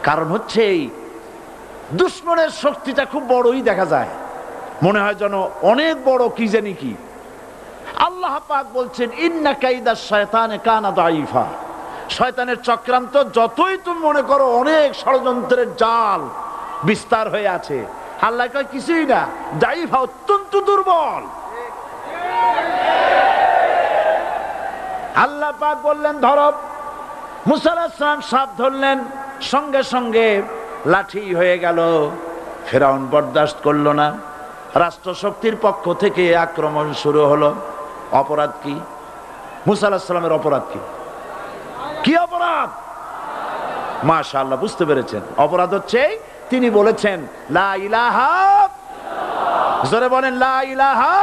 কারণ হচ্ছে এই দুশমনের শক্তিটা খুব বড়ই দেখা যায়, মনে হয় যেন অনেক বড়, কি জানি কি। আল্লাহ পাক বলছেন, ইন্না কাইদাশ শায়তানে কানা দাঈফা। শয়তানের চক্রান্ত যতই তুমি মনে করো অনেক ষড়যন্ত্রের জাল বিস্তার হয়ে আছে, আল্লাহ কয় কিছুই না, দাঈফা, অত্যন্ত দুর্বল। আল্লাহ পাক বললেন ধরো। মুসা আলাইহিস সালাম সাপ ধরলেন, সঙ্গে সঙ্গে লাঠি হয়ে গেল। ফেরাউন বরদাস্ত করলো না, রাষ্ট্রশক্তির পক্ষ থেকে আক্রমণ শুরু হলো। অপরাধ কি? মুসা আলাইহিস সালামের অপরাধ কি? কি অপরাধ? মাশাআল্লাহ, বুঝতে পেরেছেন। অপরাধ হচ্ছে তিনি বলেছেন লা ইলাহা, জোরে বলেন লা ইলাহা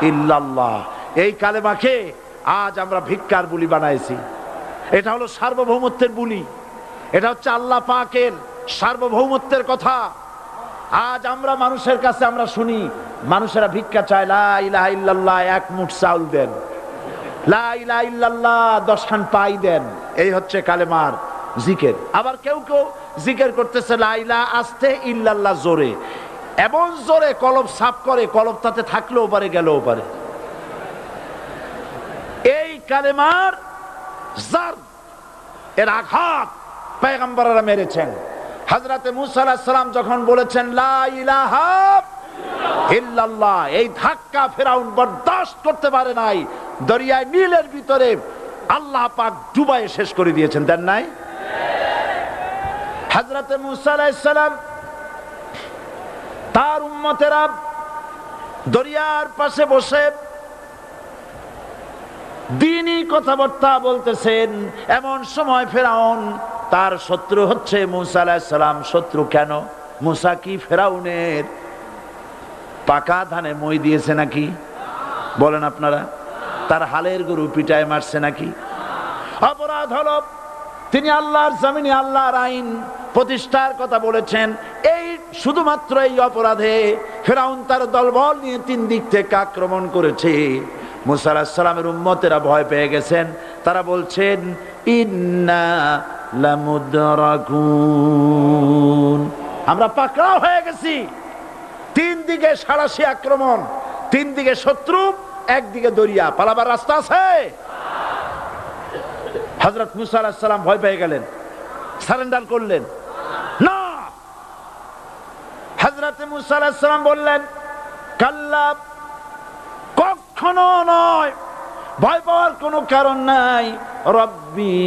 ইল্লাল্লাহ। এই কালেমাকে আজ আমরা ভিক্ষার বুলি বানাইছি। এটা হলো সার্বভৌমত্বের বুলি, এটা হচ্ছে আল্লাহ পাকের সার্বভৌমত্বের কথা। আজ আমরা মানুষের কাছে আমরা শুনি, মানুষেরা ভিক্ষা চায়, লা ইলাহা ইল্লাল্লাহ, এক মুঠ চাউল দেন, লা ইলাহা ইল্লাল্লাহ 10 খান পাই দেন। এই হচ্ছে কালেমার জিকির। আবার কেউ কেউ জিকির করতেছে লা ইলাহা আস্তে, ইল্লাল্লাহ জোরে, এমন জোরে কলব সাফ করে, কলব তাতে থাকলেও পারে, গেলেও পারে। এই কালেমার জার, এর আঘাত পয়গম্বররা মেরেছেন। হযরতে মুসা আলাইহিস সালাম যখন বলেছেন লা ইলাহা ইল্লাল্লাহ, এই ধাক্কা ফেরাউন বরদাস্ত করতে পারে নাই। দরিয়ায় নীলের ভিতরে আল্লাহ পাক ডুবাইয়ে শেষ করে দিয়েছেন, দেন নাই? হযরতে মুসা আলাইহিস সালাম, তার উম্মতেরা দরিয়ার পাশে বসে দ্বীনি কথাবার্তা বলতেছেন। এমন সময় ফেরাউন, তার শত্রু হচ্ছে মুসা আলাইহিস সালাম। শত্রু কেন? মুসা কি ফেরাউনের পাকা ধানে মই দিয়েছে নাকি? বলেন আপনারা। তার হালের গরু পিটায় মারছে নাকি? অপরাধ হলো তিনি আল্লাহর জমিনে আল্লাহর আইন প্রতিষ্ঠার কথা বলেছেন। এই শুধুমাত্র এই অপরাধে ফেরাউন তার দলবল নিয়ে 3 দিক থেকে আক্রমণ করেছে। মুসা আলাইহিস সালামের উম্মতেরা ভয় পেয়ে গেছেন। তারা বলছেন ইন্না লামুদরাকুন, আমরা পাকড়াও হয়ে গেছি। 3 দিকে সাড়াশি আক্রমণ, 3 দিকে শত্রু, একদিকে দরিয়া, পালাবার রাস্তা আছে? হযরত মুসা আলাইহিস সালাম ভয় পেয়ে গেলেন, সারেন্ডার করলেন না। হযরত মুসা আলাইহিস সালাম বললেন কাল্লা, কখনো নয়, ভয় পাওয়ার কোনো কারণ নাই। রব্বি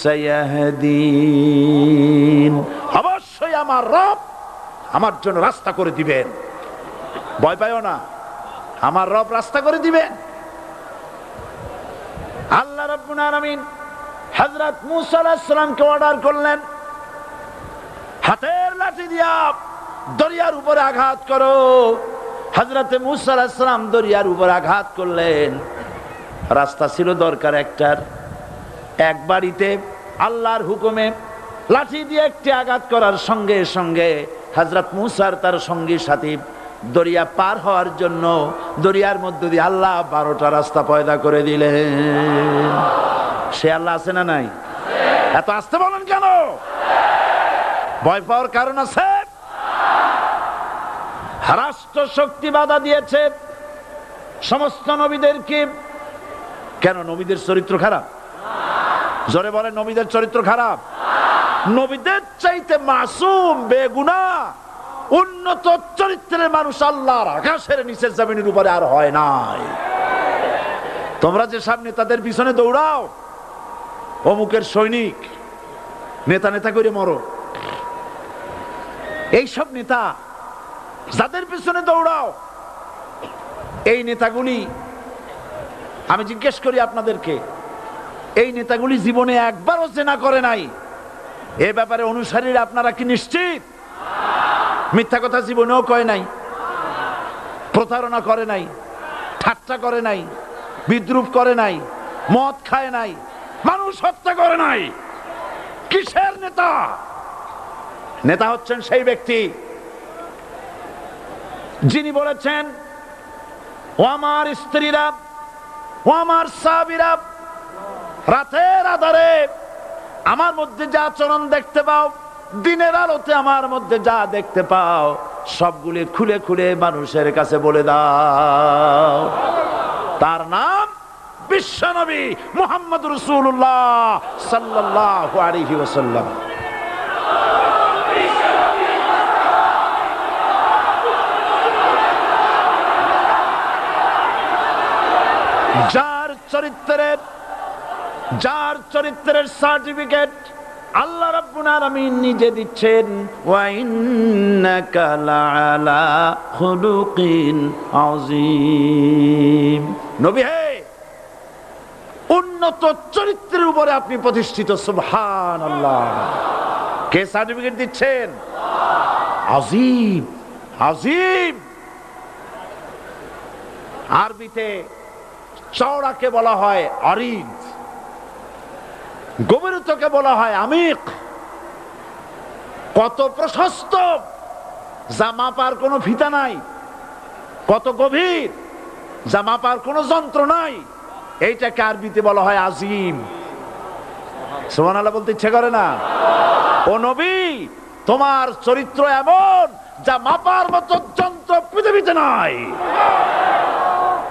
সায়াহদিন, অবশ্যই আমার রব আমার জন্য রাস্তা করে দিবেন। ভয় পাইও না, আমার রব রাস্তা করে দিবেন। আল্লাহ রাব্বুল আলামিন হযরত মুসা আলাইহিস সালামকে অর্ডার করলেন, হাতের লাঠি দিয়া দরিয়ার উপরে আঘাত করো। হযরতে মূসা আলাইহিস সালাম দরিয়ার উপর আঘাত করলেন। রাস্তা ছিল দরকার একটার, এক বাড়িতে আল্লাহর হুকুমে লাঠি দিয়ে একটি আঘাত করার সঙ্গে সঙ্গে হযরত মূসার তার সঙ্গী সাথী দরিয়া পার হওয়ার জন্য দরিয়ার মধ্য দিয়ে আল্লাহ 12টা রাস্তা পয়দা করে দিলেন। সে আল্লাহ আছে না নাই? এত আসতে বলেন কেন? ভয় পাওয়ার কারণ আছে? রাষ্ট্র শক্তি বাধা দিয়েছে সমস্ত নবীদেরকে। কেন? নবীদের চরিত্র খারাপ? জোরে বলেন, নবীদের চরিত্র খারাপ? নবীদের চাইতে মাসুম বেগুনাহ উন্নত চরিত্রের মানুষ আল্লাহর আকাশের নিচে জমিনের উপরে আর হয় নাই। তোমরা যে সব নেতাদের পিছনে দৌড়াও, অমুকের সৈনিক, নেতা নেতা করে মরো, এইসব নেতা যাদের পিছনে দৌড়াও, এই নেতাগুলি, আমি জিজ্ঞেস করি আপনাদেরকে, এই নেতাগুলি জীবনে একবারও জেনা করে নাই? এ ব্যাপারে অনুসারীরা আপনারা কি নিশ্চিত? মিথ্যা কথা জীবনেও কয় নাই, প্রতারণা করে নাই, ঠাট্টা করে নাই, বিদ্রুপ করে নাই, মদ খায় নাই, মানুষ হত্যা করে নাই। কিসের নেতা? নেতা হচ্ছেন সেই ব্যক্তি যিনি বলেছেন, ও আমার স্ত্রীরা, ও আমার সাহাবীরা, রাতের আধারে আমার মধ্যে যা আচরণ দেখতে পাও, দিনের আলোতে আমার মধ্যে যা দেখতে পাও, সবগুলি খুলে খুলে মানুষের কাছে বলে দাও। তার নাম বিশ্বনবী মুহাম্মদ রাসূলুল্লাহ সাল্লাল্লাহু আলাইহি ওয়াসাল্লাম। যার চরিত্রের সার্টিফিকেট আল্লাহ রাব্বুল আলামিন নিজে দিচ্ছেন, ওয়া ইন্নাকা লাআলা খুলুকিন আযীম। নবী হে, উন্নত চরিত্রের উপরে আপনি প্রতিষ্ঠিত। সুবহানাল্লাহ। কে সার্টিফিকেট দিচ্ছেন? আযীম, আযীম। আরবিতে চওড়াকে বলা হয় আরিদ, গভীরতাকে বলা হয় আমিক। কত প্রশস্ত, যা মাপার কোনো ফিতা নাই, কত গভীর, যা মাপার কোনো যন্ত্র নাই, এইটাকে আরবিতে বলা হয় আজিম। সুবহানাল্লাহ বলতে ইচ্ছে করে না? ও নবী, তোমার চরিত্র এমন যা মাপার মতো যন্ত্র পৃথিবীতে নাই।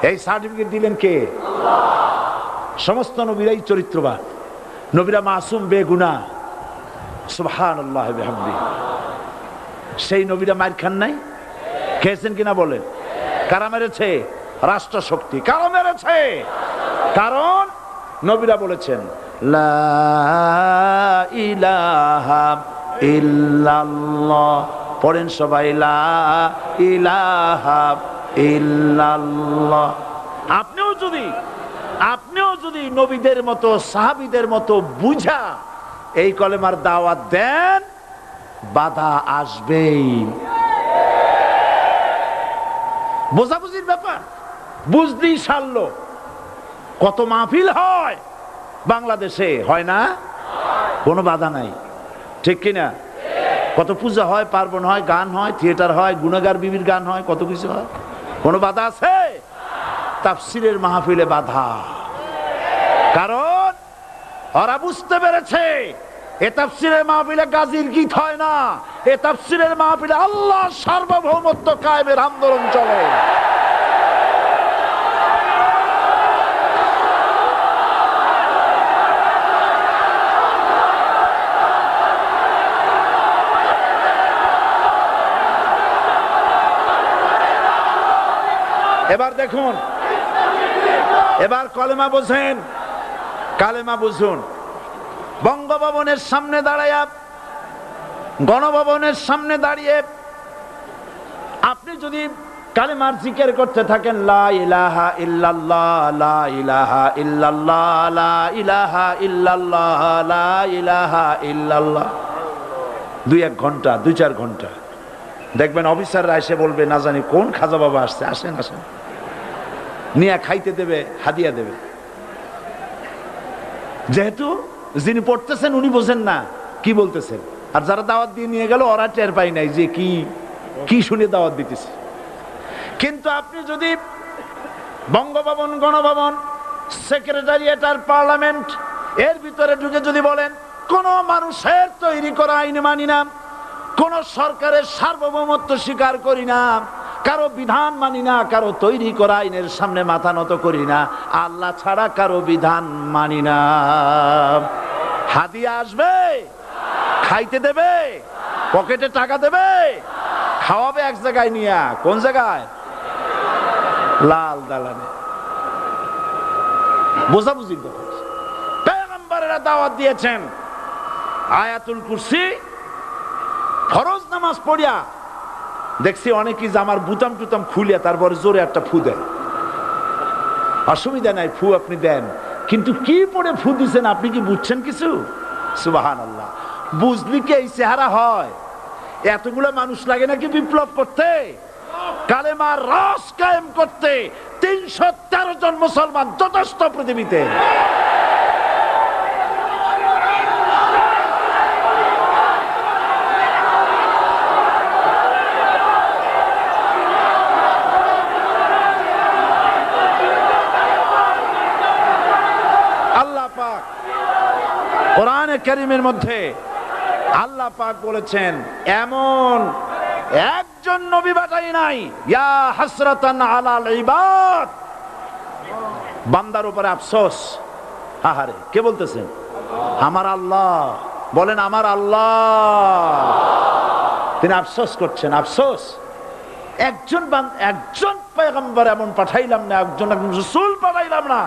এই সার্টিফিকেট দিলেন কে? সমস্ত নবীরাই চরিত্রবান, নবীরা মাসুম বেগুনাহ। সুবহানাল্লাহ বিহামদিহি। সেই নবীরা মার খান নাই? খেয়েছেন কিনা বলেন? কারা মেরেছে? রাষ্ট্র শক্তি। কারা মেরেছে? কারণ নবীরা বলেছেন লা ইলাহা ইল্লাল্লাহ। পড়েন সবাই, লা ইলাহা ইল্লাল্লাহ। আপনিও যদি নবীদের মতো, সাহাবীদের মতো বুঝা এই কলেমার দাওয়াত দেন, বাধা আসবেই। বোঝাবুঝির ব্যাপার, বুঝতেই সারলো। কত মাহফিল হয় বাংলাদেশে, হয় না? কোনো বাধা নাই, ঠিক কিনা? কত পূজা হয়, পার্বণ হয়, গান হয়, থিয়েটার হয়, গুণাগার বিবির গান হয়, কত কিছু হয়। কোনো বাধা আছে? তাফসীরের মাহফিলে বাধা। কারণ ওরা বুঝতে পেরেছে এ তাফসীরের মাহফিলে গাজীর গীত হয় না, এ তাফসীরের মাহফিলে আল্লাহর সার্বভৌমত্ব কায়েমের আন্দোলন চলে। এবার দেখুন, এবার কলেমা বোঝেন, কালেমা বুঝুন। বঙ্গভবনের সামনে দাঁড়াইয়া, গণভবনের সামনে দাঁড়িয়ে আপনি যদি কালেমার জিকির করতে থাকেন, লা ইলাহা ইল্লাল্লাহ, লা ইলাহা ইল্লাল্লাহ, লা ইলাহা ইল্লাল্লাহ, লা ইলাহা ইল্লাল্লাহ, 2-1 ঘন্টা, 2-4 ঘন্টা দেখবেন অফিসাররা এসে বলবে না জানি কোন খাজা বাবা আসছে, আসেন আসেন, নিয়ে খাইতে দেবে, হাদিয়া দেবে। যেহেতু যিনি পড়তেছেন উনি বোঝেন না কি বলতেছেন, আর যারা দাওয়াত দিয়ে নিয়ে গেল ওরা টের পায় নাই যে কি কি শুনে দাওয়াত দিতেছে। কিন্তু আপনি যদি বঙ্গভবন, গণভবন, সেক্রেটারিয়েট আর পার্লামেন্ট এর ভিতরে ঢুকে যদি বলেন কোন মানুষের তৈরি করা আইন মানি না, কোন সরকারের সার্বভৌমত্ব স্বীকার করি না, কারো বিধান মানি না, কারো তৈরি করা আইনের সামনে মাথা নত করি না, আল্লাহ ছাড়া কারো বিধান মানি না, হাদিয়া আসবে, খাইতে দেবে, পকেটে টাকা দেবে, খাওয়াবে এক জায়গায় নিয়ে, কোন জায়গায়? লাল দালানে। বোঝাবুঝির কথা। পয়গম্বরেরা দাওয়াত দিয়েছেন আয়াতুল কুরসি ফরজ নামাজ পড়িয়া, দেখছি অনেকেই জামার বুতাম টুতাম খুলিয়া তারপরে জোরে একটা ফু দেয়। অসুবিধা নাই, ফু আপনি দেন, কিন্তু কি পড়ে ফু দিচ্ছেন আপনি কি বুঝছেন কিছু? সুবহানাল্লাহ। বুঝলি কি এই চেহারা হয়? এতগুলো মানুষ লাগে নাকি বিপ্লব করতে, কালেমার রস কায়েম করতে? 313 জন মুসলমান যথেষ্ট পৃথিবীতে। আল্লাহ পাক কোরআনে কারীমের মধ্যে আল্লাহ পাক বলেছেন এমন একজন নবী পাঠাই নাই, ইয়া হাসরাতান আলাল ইবাদ, বান্দার উপরে আফসোস। আহারে, কে বলতেছেন? আমার আল্লাহ। বলেন আমার আল্লাহ। তিনি আফসোস করছেন, আফসোস একজন পয়গম্বর এমন পাঠাইলাম না, একজন রাসূল পাঠাইলাম না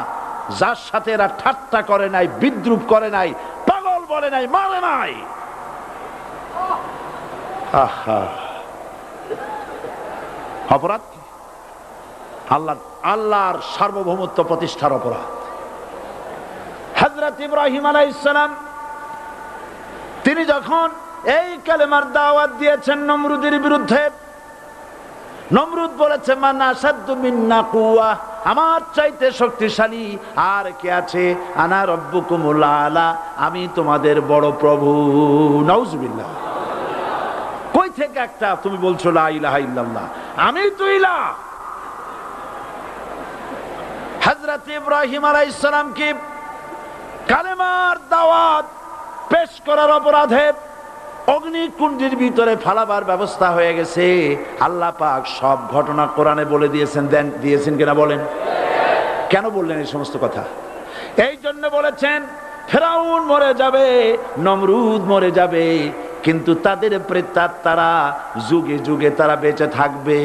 যার সাথে এরা ঠাট্টা করে নাই, বিদ্রুপ করে নাই, পাগল বলে নাই, মারে নাই। আহা, অপরাধ আল্লাহর সার্বভৌমত্ব প্রতিষ্ঠার অপরাধ। হযরত ইব্রাহিম আলাইহিস সালাম তিনি যখন এই কালেমার দাওয়াত দিয়েছেন নমরুদের বিরুদ্ধে, নমরুদ বলেছে মান আসাদ্দু মিন্না কুওয়া, আমার চাইতে শক্তিশালী আর কে আছে? আনা রব্বুকুমুল আলা, আমি তোমাদের বড় প্রভু। নাউজুবিল্লাহ। কই থেকে একটা তুমি বলছো লা ইলাহা ইল্লাল্লাহ, আমি তো ইলাহ। হযরত ইব্রাহিম আলাইহিস সালাম কি কালেমার দাওয়াত পেশ করার অপরাধে অগ্নিকুণ্ডের ভিতরে ফালাবার ব্যবস্থা হয়ে গেছে। আল্লাহ পাক সব ঘটনা কোরআনে বলে দিয়েছেন কিনা বলেন? কেন বললেন এই সমস্ত কথা? এই জন্য বলেছেন ফেরাউন মরে যাবে, নমরুদ মরে যাবে, কিন্তু তাদের প্রেতাত্মারা যুগে যুগে তারা বেঁচে থাকবে।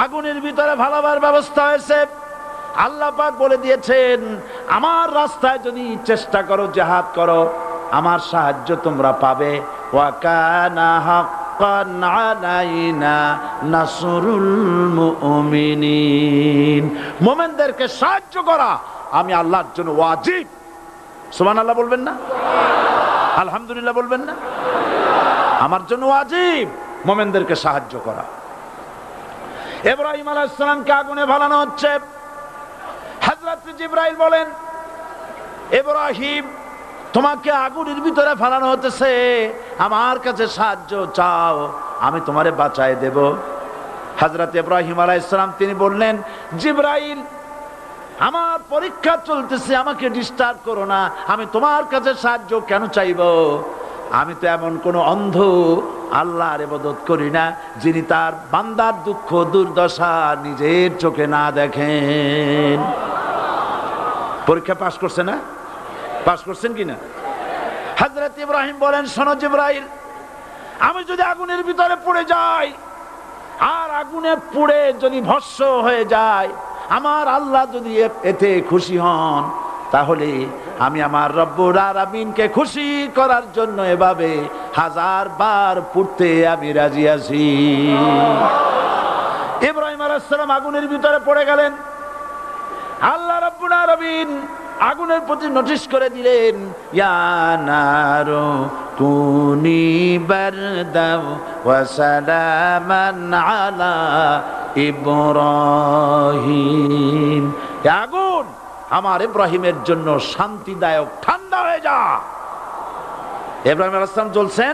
আগুনের ভিতরে ফালাবার ব্যবস্থা হয়েছে। আল্লাহ পাক বলে দিয়েছেন আমার রাস্তায় যদি চেষ্টা করো, জিহাদ করো, আমার সাহায্য তোমরা পাবে। ওয়া কানা হাক্কান আলাইনা নাসরুল মুমিনিন, মুমিনদেরকে সাহায্য করা আমি আল্লাহর জন্য ওয়াজিব। সুবহানাল্লাহ বলবেন না? আলহামদুলিল্লাহ বলবেন না? আমার জন্য ওয়াজিব মুমিনদেরকে সাহায্য করা। ইব্রাহিম আলাইহিস সালামকে আগুনে ফেলানো হচ্ছে। হযরত জিবরাইল বলেন ইব্রাহিম তোমাকে আগুনের ভিতরে ফেলানো হতেছে, আমার কাছে সাহায্য চাও, আমি তোমারে বাঁচায় দেব। হযরত ইব্রাহিম আলাইহিস সালাম তিনি বললেন জিবরাইল আমার পরীক্ষা চলতেছে, আমাকে ডিস্টার্ব করো না, আমি তোমার কাছে সাহায্য কেন চাইব? আমি তো এমন কোন অন্ধ আল্লাহর ইবাদত করি না যিনি তার বান্দার দুঃখ দুর্দশা নিজের চোখে না দেখেন। পরীক্ষা পাস করছে না? পাস করছেন কিনা? হযরত ইব্রাহিম বলেন শোনো জিবরাইল, আমি যদি আগুনের ভিতরে পড়ে যাই আর আগুনে পুড়ে যদি ভস্ম হয়ে যায়, আমার আল্লাহ যদি এতে খুশি হন, তাহলে আমি আমার রব্বুল আলামিনকে খুশি করার জন্য এভাবে 1000 বার পুড়তে আমি রাজি আছি। ইব্রাহিম আলাইহিস সালাম আগুনের ভিতরে পড়ে গেলেন। আল্লাহ রাব্বুল আলামিন আগুনের প্রতি নোটিশ করে দিলেন, ইয়া নারু কুনি বারদাও ওয়া সালামান আলা ইব্রাহিম। আগুন আমার ইব্রাহিমের জন্য শান্তিদায়ক, ঠান্ডা হয়ে যা। ইব্রাহিম আলাইহিস সালাম জ্বলছেন,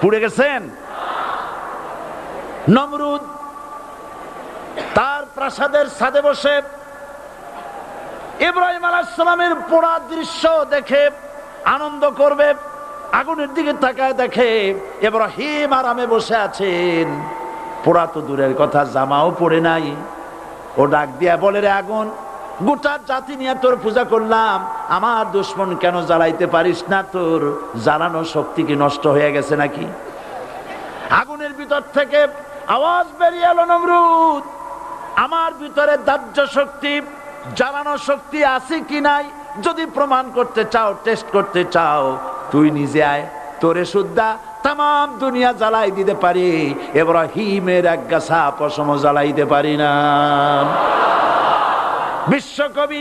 পুড়ে গেছেন। নমরুদ তার প্রাসাদের ছাদে বসে ইব্রাহিম আলাইহিস সালামের পোড়া দৃশ্য দেখে আনন্দ করবে, আগুনের দিকে তাকায় দেখে ইব্রাহিম আরামে বসে আছেন। পোড়া তো দূরের কথা, জামাও পড়ে নাই। ও ডাক দিয়া বলে, রে আগুন, গোটা জাতি নিয়ে তোর পূজা করলাম, আমার দুশমন কেন জ্বালাইতে পারিস না? তোর জ্বালানো শক্তি কি নষ্ট হয়ে গেছে নাকি? আগুনের ভিতর থেকে আওয়াজ বেরিয়ে এলো, নমরুদ, আমার ভিতরে দাহ্য শক্তি, জ্বালানো শক্তি আছে কি নাই যদি প্রমাণ করতে চাও, টেস্ট করতে চাও, তুই নিজে আয়, তোরে সুদ্ধা তাম দুনিয়া জ্বালাই দিতে পারি, ইব্রাহিমের এক গাছা পশম জ্বালাইতে পারি না। বিশ্বকবি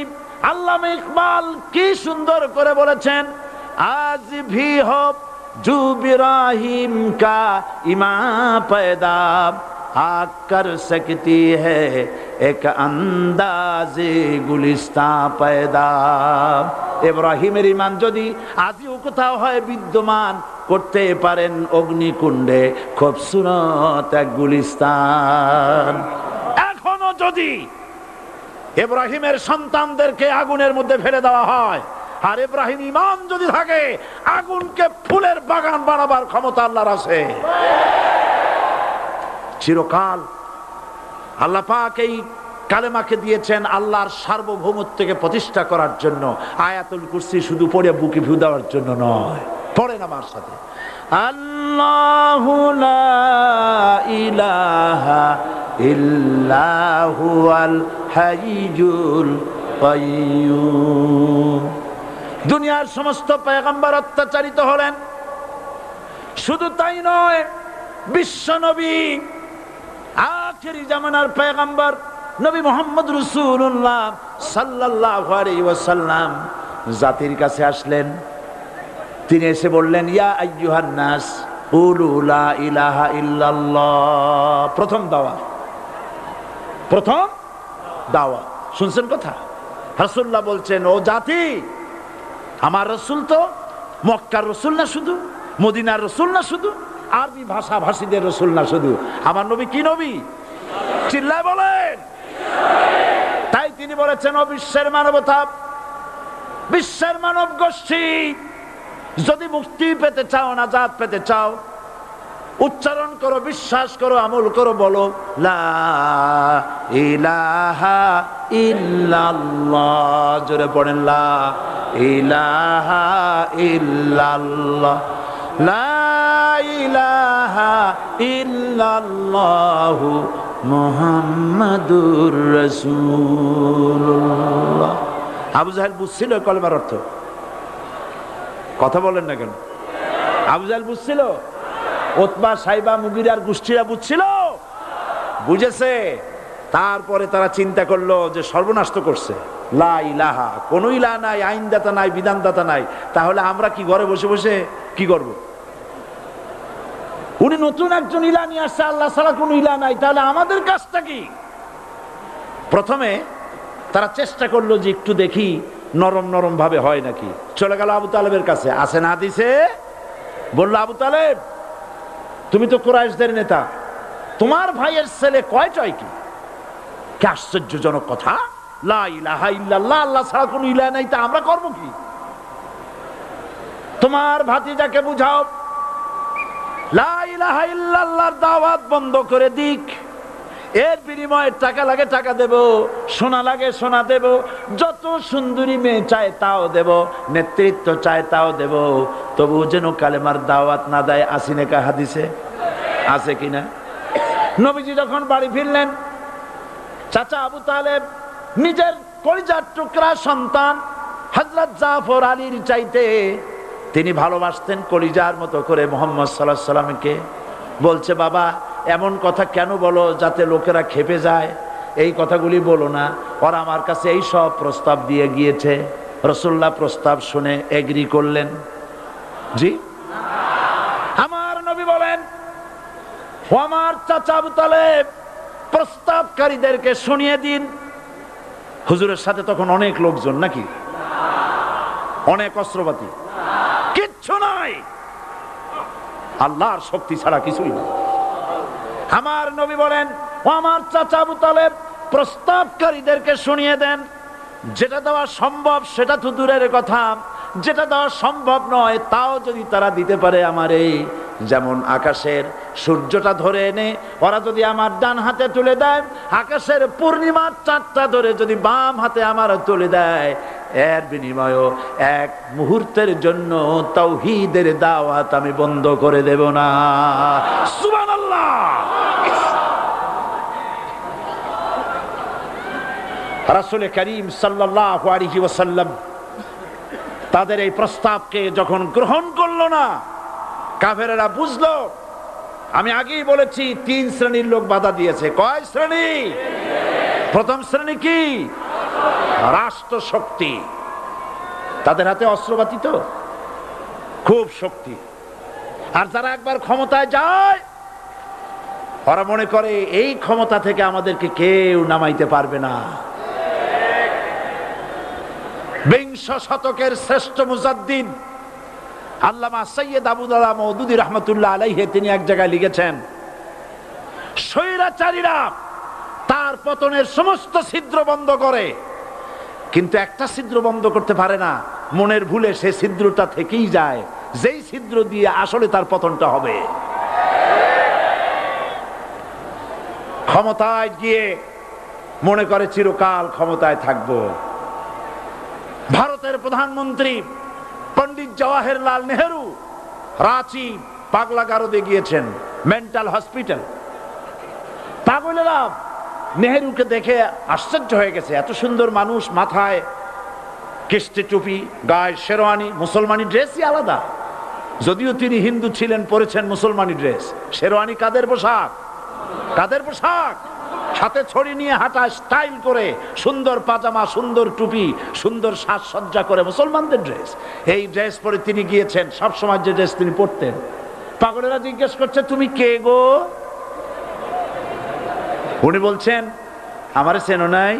আল্লামা ইকবাল কি সুন্দর করে বলেছেন, আজ ভি হো জু ইব্রাহিম কা ইমা पैदा आग कर सकती है एक अंदाजे गुलिस्ता पैदा। ইব্রাহিমের ঈমান যদি আজও কোথাও হয় বিদ্যমান, করতে পারেন অগ্নিকুণ্ডে খুবসুরত এক গুলিস্তান। এখনো যদি ইব্রাহিমের সন্তানদেরকে আগুনের মধ্যে ফেলে দেওয়া হয়, আর ইব্রাহিম ঈমান যদি থাকে, আগুনকে ফুলের বাগান বানাবার ক্ষমতা আল্লাহর আছে। চিরকাল আল্লাহ পাক এই কালেমাকে দিয়েছেন আল্লাহর সার্বভৌমত্বকে প্রতিষ্ঠা করার জন্য। আয়াতুল কুরসি শুধু পড়ে বুকে ভিউ দেওয়ার জন্য নয়। পড়েন আমার সাথে, আল্লাহু লা ইলাহা ইল্লা হুয়াল হাইয়ুল কাইয়্যুম। দুনিয়ার সমস্ত পয়গম্বর অত্যাচারিত হলেন, শুধু তাই নয়, বিশ্ব নবী আখেরি জামানার পয়গম্বর নবী মুহাম্মদ রাসূলুল্লাহ সাল্লাল্লাহু আলাইহি ওয়াসাল্লাম জাতির কাছে আসলেন। তিনি এসে বললেন, ইয়া আইয়ুহান নাস কুলু লা ইলাহা ইল্লাল্লাহ। প্রথম দাওয়াত, প্রথম দাওয়াত। শুনছেন কথা? রাসূলুল্লাহ বলছেন, ও জাতি, আমার রাসূল তো মক্কার রাসূল না শুধু, মদিনার রাসূল না শুধু, আরবি ভাষা ভাষীদের রাসূল না শুধু, আমার নবী কি নবী? চিল্লায় বলেন। তাই তিনি বলেছেন, ও বিশ্বের মানবতা, বিশ্বের মানব গোষ্ঠী, যদি মুক্তি পেতে চাও, নাজাত পেতে চাও, উচ্চারণ করো, বিশ্বাস করো, আমল করো, বলো লা ইলাহা ইল্লাল্লাহ। জোরে পড়েন, লা ইলাহা ইল্লাল্লাহ, লা ইলাহা ইল্লাল্লাহু মুহাম্মাদুর রাসূলুল্লাহ। আবু জাহেল বুঝছিল কলেমার অর্থ? কথা বলেন না কেন? আবু জাহেল বুঝছিল? উতবা, সাইবা, মুগিরার গোষ্ঠীরা বুঝছিল? বুঝেছে। তারপরে তারা চিন্তা করলো যে সর্বনাশ তো করছে, লা ইলাহা, কোন ইলাহ নাই, আইনদাতা নাই, বিধানদাতা নাই, তাহলে আমরা কি ঘরে বসে বসে কি করব? উনি নতুন একজন ইলাহ নিয়ে আসছে, আল্লাহ ছাড়া কোন ইলাহ নাই, তাহলে আমাদের কাজটা কি? প্রথমে তারা চেষ্টা করলো যে একটু দেখি নরম নরম ভাবে হয় নাকি। চলে গেল আবু তালেবের কাছে, আসে না দিছে, বললো, আবু তালেব, তুমি তো কুরাইশদের নেতা, তোমার ভাইয়ের ছেলে কয়টাই কি? কি আশ্চর্যজনক কথা! লা ইলাহা ইল্লাল্লাহ, আল্লাহ ছাড়া কোন ইলাহ নাই, তা আমরা করব কি? তোমার ভাতিজাকে বুঝাও লা ইলাহা ইল্লাল্লাহর দাওয়াত বন্ধ করে দিক, এর বিনিময়ে টাকা লাগে টাকা দেব, সোনা লাগে সোনা দেব, যত সুন্দরী মেয়ে চায় তাও দেব, নেতৃত্ব চায় তাও দেব, তবু যেন কালেমার দাওয়াত না দেয়। আসিনে কা হাদিসে আছে কিনা? নবীজি যখন বাড়ি ফিরলেন, চাচা আবু তালেব নিজের কলিজার টুকরা সন্তান হযরত জাফর আলীর চাইতে তিনি ভালোবাসতেন কলিজার মতো করে মুহাম্মদ সাল্লাল্লাহু আলাইহি ওয়াসাল্লামকে। বলছে, বাবা, এমন কথা কেন বলো যাতে লোকেরা খেপে যায়? এই কথাগুলি বলো না, ওরা আমার কাছে এই সব প্রস্তাব দিয়ে গিয়েছে। রাসূলুল্লাহ প্রস্তাব শুনে এগ্রি করলেন? জি। আমার নবী বলেন, ও আমার চাচা আবু তালেব, প্রস্তাবকারীদেরকে শুনিয়ে দিন। হুজুরের সাথে তখন অনেক লোকজন, নাকি অনেক অস্ত্রপাতি? কিচ্ছু নাই, আল্লাহর শক্তি ছাড়া কিছুই না। আমার নবী বলেন, ও আমার চাচা আবু তালেব, প্রস্তাবকারীদেরকে শুনিয়ে দেন। যেটা দেওয়া সম্ভব সেটা তো দূরের কথা, যেটা দেওয়া সম্ভব নয় তাও যদি তারা দিতে পারে আমারে, যেমন আকাশের সূর্যটা ধরে এনে ওরা যদি আমার ডান হাতে তুলে দেয়, আকাশের পূর্ণিমার চাঁদটা ধরে যদি বাম হাতে আমার তুলে দেয়, এর বিনিময়ে এক মুহূর্তের জন্য তাওহীদের দাওয়াত আমি বন্ধ করে দেব না। সুবহানাল্লাহ। রাসূল করিম সাল্লাল্লাহু আলাইহি ওয়াসাল্লাম তাদের এই প্রস্তাবকে যখন গ্রহণ করলো না, কাফেরেরা বুঝলো। আমি আগেই বলেছি 3 শ্রেণীর লোক বাধা দিয়েছে। কয় শ্রেণী? প্রথম শ্রেণী কি? রাষ্ট্র শক্তি, তাদের হাতে অস্ত্রপাতি তো খুব শক্তি। আর যারা একবার ক্ষমতায় যায়, ওরা মনে করে এই ক্ষমতা থেকে আমাদেরকে কেউ নামাইতে পারবে না। বিংশ শতকের শ্রেষ্ঠ মুজাদ্দিদ আল্লামা সৈয়দ আবুদুল্লাহ মওদুদী রাহমাতুল্লাহ আলাইহি তিনি এক জায়গায় লিখেছেন, স্বৈরাচারীরা তার পতনের সমস্ত ছিদ্র বন্ধ করে, কিন্তু একটা ছিদ্র বন্ধ করতে পারে না। মনের ভুলে সে ছিদ্রটা থেকেই যায়, যেই ছিদ্র দিয়ে আসলে তার পতনটা হবে। ক্ষমতায় গিয়ে মনে করে চিরকাল ক্ষমতায় থাকবো। ভারতের প্রধানমন্ত্রী পণ্ডিত জওয়াহরলাল নেহেরু রাঁচি পাগলাগারদে গিয়েছেন, মেন্টাল হসপিটাল। পাগলেরা নেহেরুকে দেখে আশ্চর্য হয়ে গেছে, এত সুন্দর মানুষ, মাথায় কিস্তি টুপি, গায়ে শেরওয়ানি, মুসলমানি ড্রেসই আলাদা। যদিও তিনি হিন্দু ছিলেন, পরেছেন মুসলমানি ড্রেস। শেরওয়ানি কাদের পোশাক? কাদের পোশাক? হাতে ছড়ি নিয়ে হাঁটা, স্টাইল করে, সুন্দর পাজামা, সুন্দর টুপি, সুন্দর সাজসজ্জা করে, মুসলমানদের ড্রেস। এই ড্রেস পরে তিনি গিয়েছেন, সবসময় যে ড্রেস তিনি পরতেন। পাগলেরা জিজ্ঞেস করছে, তুমি কে গো? উনি বলছেন, আমারে চেনো নাই?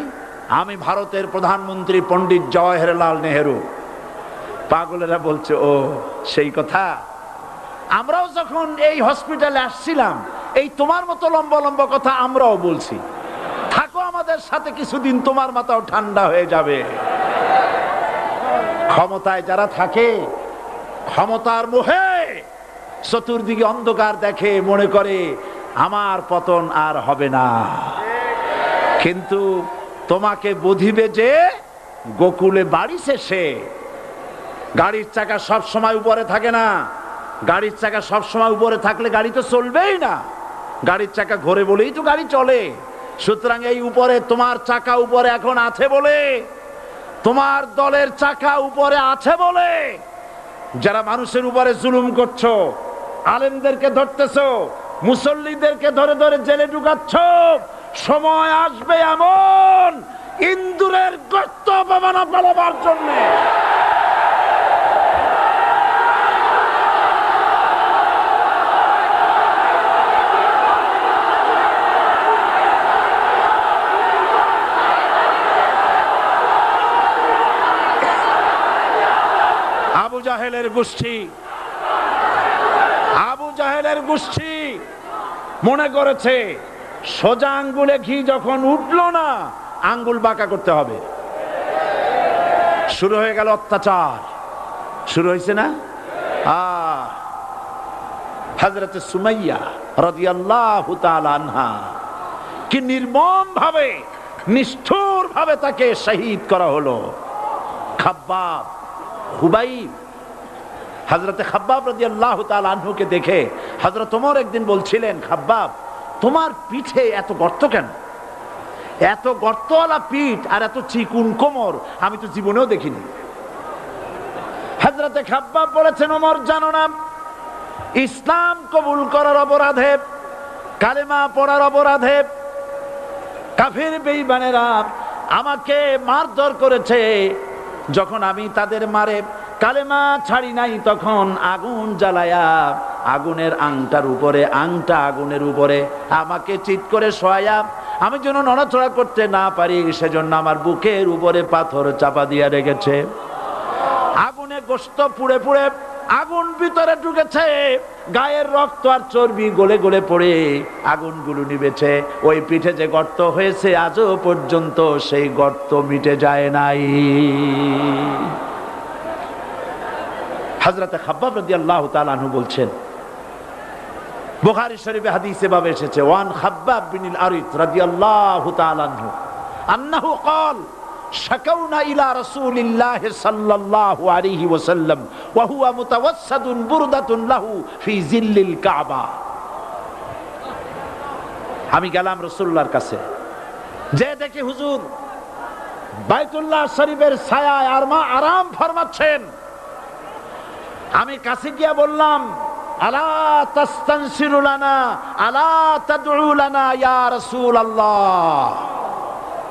আমি ভারতের প্রধানমন্ত্রী পণ্ডিত জওয়াহরলাল নেহেরু। পাগলেরা বলছে, ও সেই কথা। আমরাও যখন এই হসপিটালে আসছিলাম, এই তোমার মতো লম্বা লম্বা কথা আমরাও বলছি। থাকো আমাদের সাথে কিছুদিন, তোমার মাথাও ঠান্ডা হয়ে যাবে। ক্ষমতায় যারা থাকে, ক্ষমতার মোহে চতুর্দিকে অন্ধকার দেখে, মনে করে আমার পতন আর হবে না। কিন্তু তোমাকে বুঝিবে যে গোকুলে বাড়ি শেষে। গাড়ির চাকা সব সময় উপরে থাকে না। গাড়ির চাকা সব সময় উপরে থাকলে গাড়ি তো চলবেই না। গাড়ির চাকা ঘোরে বলেই তো গাড়ি চলে। সুতরাং এই উপরে তোমার চাকা উপরে এখন আছে বলে, তোমার দলের চাকা উপরে আছে বলে যারা মানুষের উপরে জুলুম করছো, আলেমদেরকে ধরতেছো, মুসল্লিদেরকে ধরে ধরে জেলে ঢুকাচ্ছ, সময় আসবে এমন ইন্দুরের গর্ত অপমানা পালাবার জন্য। আবু জাহেলের গোষ্ঠী, আবু জাহেলের গোষ্ঠী মনে করেছে সোজা আঙ্গুলে ঘি যখন উঠলো না, আঙ্গুল বাঁকা করতে হবে। শুরু হয়ে গেল অত্যাচার। শুরু হয়েছে না? হযরত সুমাইয়া রাদিয়াল্লাহু তাআলা আনহা কি নির্মম ভাবে, নিষ্ঠুর ভাবে তাকে শহীদ করা হলো। খাব্বাব, খুবাইব, হযরত খাব্বাব রাদিয়াল্লাহু তাআলা আনহুকে দেখে হযরত ওমর একদিন বলছিলেন, খাব্বাব তোমার পিঠে এত গর্ত কেন? এত গর্তওয়ালা পিঠ আর এত চিকুন কোমর আমি তো জীবনেও দেখিনি। হযরত খাব্বাব বলেছেন, ওমর জানো না, ইসলাম কবুল করার অপরাধে, কালেমা পড়ার অপরাধে কাফির বেঈমানেরা আমাকে মারধর করেছে, যখন আমি তাদের মারে কালেমা ছাড়ি নাই, তখন আগুন জ্বালায়া আগুনের আংটার উপরে, আংটা আগুনের উপরে আমাকে চিৎ করে শোয়ায়া, আমি যেন নড়াচড়া করতে না পারি সেজন্য আমার বুকের উপরে পাথর চাপা দিয়া রেখেছে। আগুনে গোশত পুড়ে পুড়ে আগুন ভিতরে ঢুকেছে, গায়ের রক্ত আর চর্বি গলে গলে পড়ে আগুনগুলো নিভেছে। ওই পিঠে যে গর্ত হয়েছে আজও পর্যন্ত সেই গর্ত মিটে যায় নাই। হযরত খাব্বাব রাদিয়াল্লাহু তাআলা আনহু বলছেন, বুখারী শরীফে হাদিসে ভাবে এসেছে, ওয়ান খাব্বাব বিন আরিত রাদিয়াল্লাহু তাআলা আনহু আন্নাহু ক্বাল শাকাউনা ইলা রাসূলিল্লাহ সাল্লাল্লাহু আলাইহি ওয়াসাল্লাম ওয়া হুয়া মুতাওয়াসসাদুন বুরদাতুন লাহু ফি জিল্লিল কাবা। আমি গেলাম রাসূলুল্লাহর কাছে, যে দেখি হুজুর বাইতুল্লাহ শরীফের ছায়ায় আরাম ফরমাচ্ছেন। আমি কাছে গিয়া বললাম, আলা তাস্তানসিরু লানা আলা তাদউ লানা ইয়া রাসূলুল্লাহ,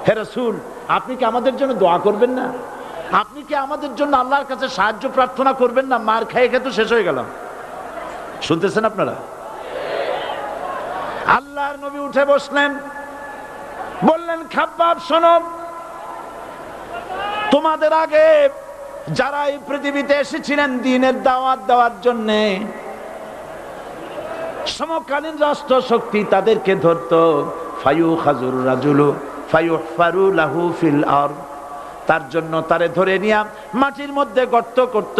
হে রাসূল আপনি কি আমাদের জন্য দোয়া করবেন না? আপনি কি আমাদের জন্য আল্লাহর কাছে সাহায্য প্রার্থনা করবেন না? মার খেয়ে খেয়ে তো শেষ হয়ে গেলাম। শুনতেছেন আপনারা? আল্লাহর নবী উঠে বসলেন, বললেন, খাব্বাব শোনো, তোমাদের আগে যারা এই পৃথিবীতে এসেছিলেন দ্বীনের দাওয়াত দেওয়ার জন্য, সমকালীন রাষ্ট্র শক্তি তাদেরকে ধরতো, ফায়ুখাজুর রাজুলু ফায়ুহফারু লাহু ফিল আরদ, তার জন্য তারে ধরে নিয়া মাটির মধ্যে গর্ত করত,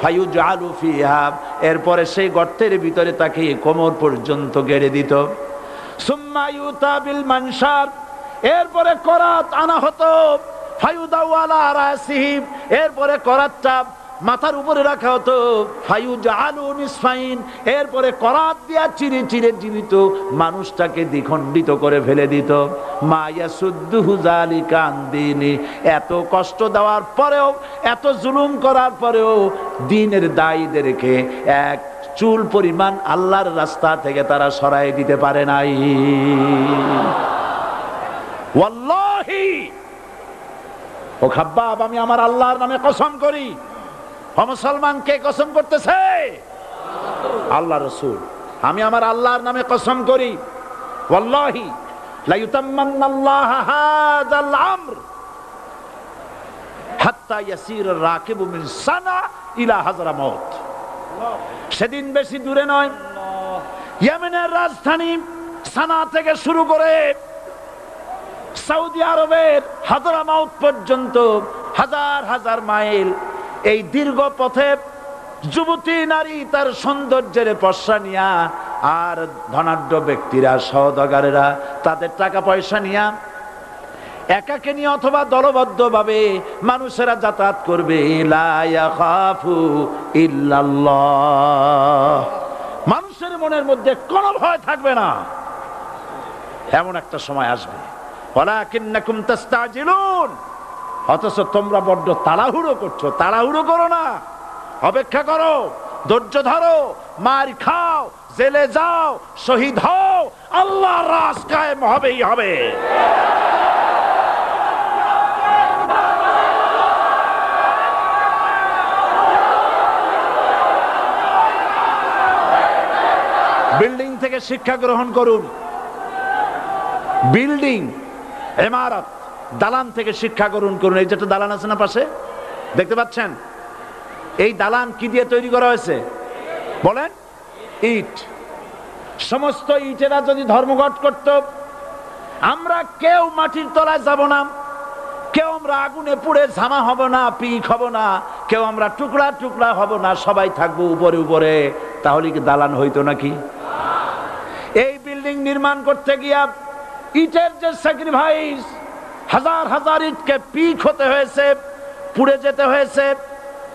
ফায়ুজআলু ফিহা, এরপরে সেই গর্তের ভিতরে তাকে কোমর পর্যন্ত গেড়ে দিত। সুম্মা ইউতা বিল মানশার, এরপরে করাত আনা হতো, ফায়ুদাউ আলা রাসিহি, এরপরে করাতটা মাথার উপরে রাখা হতো, ফায়ুজআলু নিসফাইন, এরপরে করাত দিয়া চিরে চিরে জীবিত মানুষটাকে দ্বিখণ্ডিত করে ফেলে দিত। মা ইয়াসুদ্দুহু যালিকা আন দীনি, এত কষ্ট দেওয়ার পরেও, এত জুলুম করার পরেও দ্বীনের দায়ীদেরকে এক চুল পরিমাণ আল্লাহর রাস্তা থেকে তারা সরাই দিতে পারে নাই। ওয়াল্লাহি, ও খাব্বাব, আমি আমার আল্লাহর নামে কসম করি। মুসলমান কে কসম করতেছে? আল্লাহ রাসূল। আমি আমার আল্লাহর নামে কসম করি, ওয়াল্লাহি লা ইউতাম্মান্নাল্লাহু হাযাল আমর হাত্তা ইয়াসির রাকিবু মিন সানা ইলা হাযরামাউত। সেদিন বেশি দূরে নয়, ইয়েমেনের রাজধানী সানা থেকে শুরু করে সৌদি আরবের হাযরামাউত পর্যন্ত হাজার হাজার মাইল, এই দীর্ঘ পথে যুবতী নারী তার সৌন্দর্যের পশ্চা নিয়া, আর ধনাঢ্য ব্যক্তিরা সওদাগরেরা তাদের টাকা পয়সা নিয়া একাকে নিয়ে অথবা দলবদ্ধ ভাবে মানুষেরা যাতায়াত করবে। লা ইয়াখাফু ইল্লাল্লাহ, মানুষের মনের মধ্যে কোনো ভয় থাকবে না। এমন একটা সময় আসবে, ওয়ালাকিন্নাকুম তাস্তাজিলুন, অথচ তোমরা বড্ড তাড়াহুড়ো করছো। তাড়াহুড়ো করো না, অপেক্ষা করো, ধৈর্য ধরো, মার খাও, জেলে যাও, শহীদ হও, আল্লাহর রাজ কায়েম হবেই হবে। বিল্ডিং থেকে শিক্ষা গ্রহণ করুন। বিল্ডিং, ইমারত, দালান থেকে শিক্ষা গ্রহণ করুন। এই যেটা দালান আছে না পাশে, দেখতে পাচ্ছেন? এই দালান কি দিয়ে তৈরি করা হয়েছে বলেন? ইট। সমস্ত ইটেরা যদি ধর্মঘট করত, আমরা কেউ মাটির তলায় যাব না, কেউ আমরা আগুনে পুড়ে ঝামা হব না, পিক হব না, কেউ আমরা টুকরা টুকরা হব না, সবাই থাকবো উপরে উপরে, তাহলে কি দালান হইতো নাকি? এই বিল্ডিং নির্মাণ করতে গিয়া ইটের যে স্যাক্রিফাইস, হাজার হাজার ইটকে পিক হতে হয়েছে, পুড়ে যেতে হয়েছে,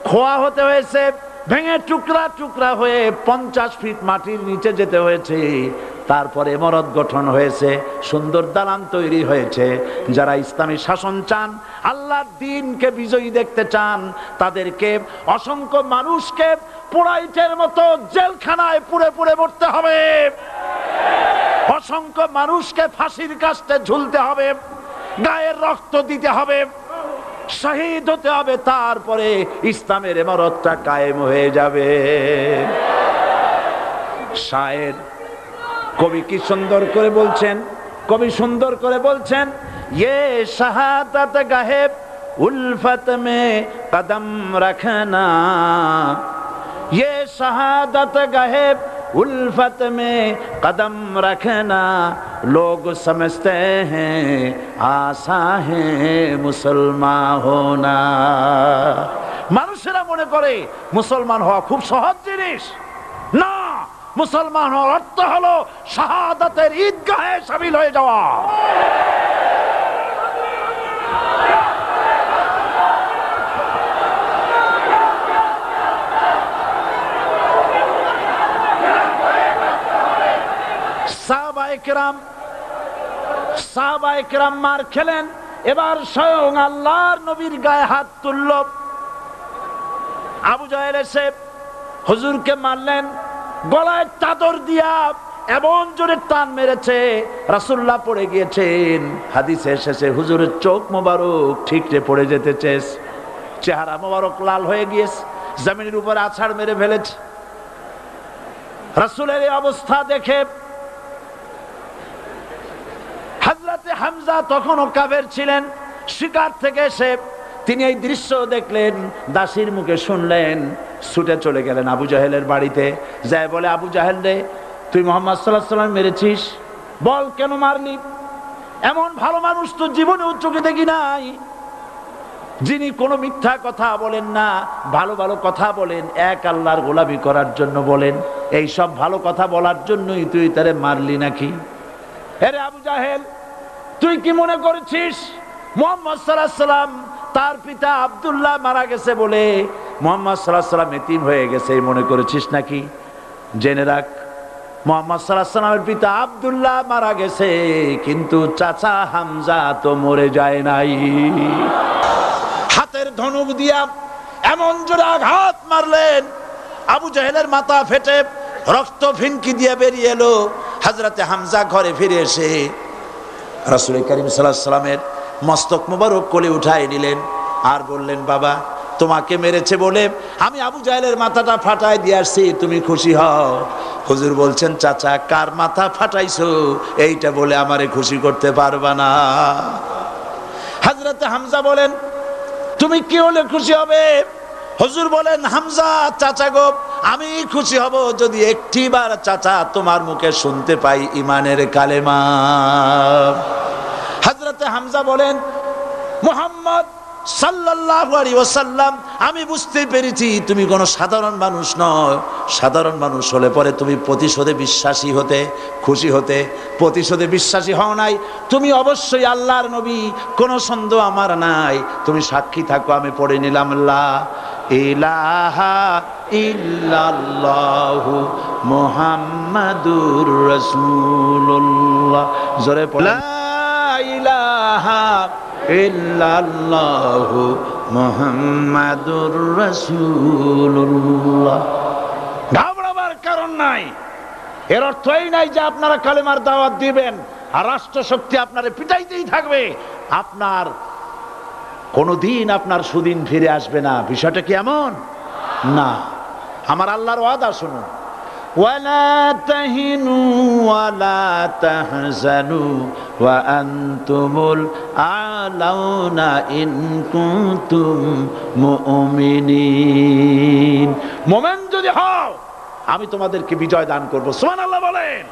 খোয়া হতে হয়েছে, ভেঙে টুকরা টুকরা হয়ে 50 ফিট মাটির নিচে যেতে হয়েছে, তারপরে ইমারত গঠন হয়েছে, সুন্দর দালান তৈরি হয়েছে। যারা ইসলামী শাসন চান, আল্লাহর দ্বীনকে বিজয়ী দেখতে চান, তাদেরকে অসংখ্য মানুষকে পোড়া ইটের মতো জেলখানায় পুড়ে পুড়ে মরতে হবে। অসংখ্য মানুষকে ফাঁসির কাস্টে ঝুলতে হবে, গায়ের রক্ত দিতে হবে, শহীদ হতে হবে, তারপরে ইসলামের ইমারতটা কায়েম হয়ে যাবে। শায়ের কবি কি সুন্দর করে বলছেন, কবি সুন্দর করে বলছেন, ये शहादत गाहे उल्फत में कदम रखना, ये शहादत गाहे उल्फत में कदम रखना, लोग समझते हैं आसा है मुसलमान होना। মানুষেরা মনে করে মুসলমান হওয়া খুব সহজ জিনিস। না, মুসলমান হওয়ার অর্থ হলো শাহাদাতের ঈদগাহে শামিল হয়ে যাওয়া। সাহাবায়ে কেরাম মার খেলেন, এবার স্বয়ং আল্লাহর নবীর গায়ে হাত তুলল। আবু জাহেল এসে হুজুরকে মারলেন, গলায় চাদর দিয়া এমন জোরে টান মেরেছে রাসূলুল্লাহ পড়ে গিয়েছেন। হাদিসে এসেছে হুজুরের চোখ মোবারক ঠিকরে পড়ে যেতেছে, চেহারা মোবারক লাল হয়ে গিয়েছে, জমিনের উপর আছাড় মেরে ফেলেছে। রাসূলের এই অবস্থা দেখে হযরতে হামজা তখনও কাফের ছিলেন, শিকার থেকে এসে তিনি এই দৃশ্য দেখলেন, দাসীর মুখে শুনলেন, ছুটে চলে গেলেন আবু জাহেলের বাড়িতে। যায় বলে, আবু জাহেল রে, তুই মুহাম্মদ সাল্লাল্লাহু আলাইহি ওয়াসাল্লাম মেরেছিস, বল কেন মারলি? এমন ভালো মানুষ তো জীবনে চোখে দেখি নাই, যিনি কোনো মিথ্যা কথা বলেন না, ভালো ভালো কথা বলেন, এক আল্লাহর গোলামি করার জন্য বলেন। এই সব ভালো কথা বলার জন্যই তুই তারে মারলি নাকি? আরে আবু জাহেল, তুই কি মনে করেছিস মুহাম্মদ সাল্লাল্লাহু আলাইহি ওয়াসাল্লাম তার পিতা আব্দুল্লাহ মারা গেছে বলে মুহাম্মদ সাল্লাল্লাহু আলাইহি ওয়াসাল্লাম এতিম হয়ে গেছে এই মনে করেছিস নাকি? জেনে রাখ, মুহাম্মদ সাল্লাল্লাহু আলাইহি ওয়াসাল্লামের পিতা আব্দুল্লাহ মারা গেছে, কিন্তু চাচা হামজা তো মরে যায় নাই। হাতের ধনুক দিয়া এমন জোরে আঘাত মারলেন, আবু জাহেলের মাথা ফেটে রক্ত ফিনকি দিয়ে বেরিয়ে এলো। হযরতে হামজা ঘরে ফিরে এসে রাসূল করিম সাল্লাল্লাহু আলাইহি ওয়াসাল্লামের মস্তক মোবারক কোলে উঠায় নিলেন আর বললেন, বাবা, তোমাকে মেরেছে বলে আমি আবু জাহেলের মাথাটা ফাটায় দিয়ে আসছি, তুমি খুশি হও। হুজুর বলছেন, চাচা, কার মাথা ফাটাইছো এইটা বলে আমারে খুশি করতে পারবা না। হযরতে হামজা বলেন, তুমি কি হলে খুশি হবে? হুজুর বলেন, হামজা চাচা গো, আমি খুশি হব যদি একটিবার চাচা তোমার মুখে শুনতে পাই ঈমানের কালেমা। হযরতে হামজা বলেন, মুহাম্মদ সাল্লাল্লাহু আলাইহি ওয়াসাল্লাম, আমি বুঝতে পেরেছি তুমি কোনো সাধারণ মানুষ নও। সাধারণ মানুষ হলে পরে তুমি প্রতিশোধে বিশ্বাসী হতে, খুশি হতে। প্রতিশোধে বিশ্বাসী হও নাই, তুমি অবশ্যই আল্লাহর নবী, কোনো সন্দেহ আমার নাই। তুমি সাক্ষী থাকো, আমি পড়ে নিলাম, লা ইলাহা ইল্লাল্লাহু মুহাম্মাদুর রাসূলুল্লাহ। জোরে পড়ো, লা ইলাহা ইল্লাল্লাহু মুহাম্মাদুর রাসূলুল্লাহ। ঘাবড়াবার কারণ নাই। এর অর্থ এই নাই যে আপনারা কালেমার দাওয়াত দিবেন আর রাষ্ট্রশক্তি আপনারে পিটাইতেই থাকবে, আপনার কোনদিন আপনার সুদিন ফিরে আসবে না। বিষয়টা কি এমন না? আমার আল্লাহর ওয়াদা শুনুন, ওয়ালা তাহিনু ওয়ালা তাহজানু ওয়া আনতুমুল আলাউনা ইন কুনতুম মুমিনিন। মুমিন যদি হও, আমি তোমাদেরকে বিজয় দান করব। সুবহানাল্লাহ বলেন।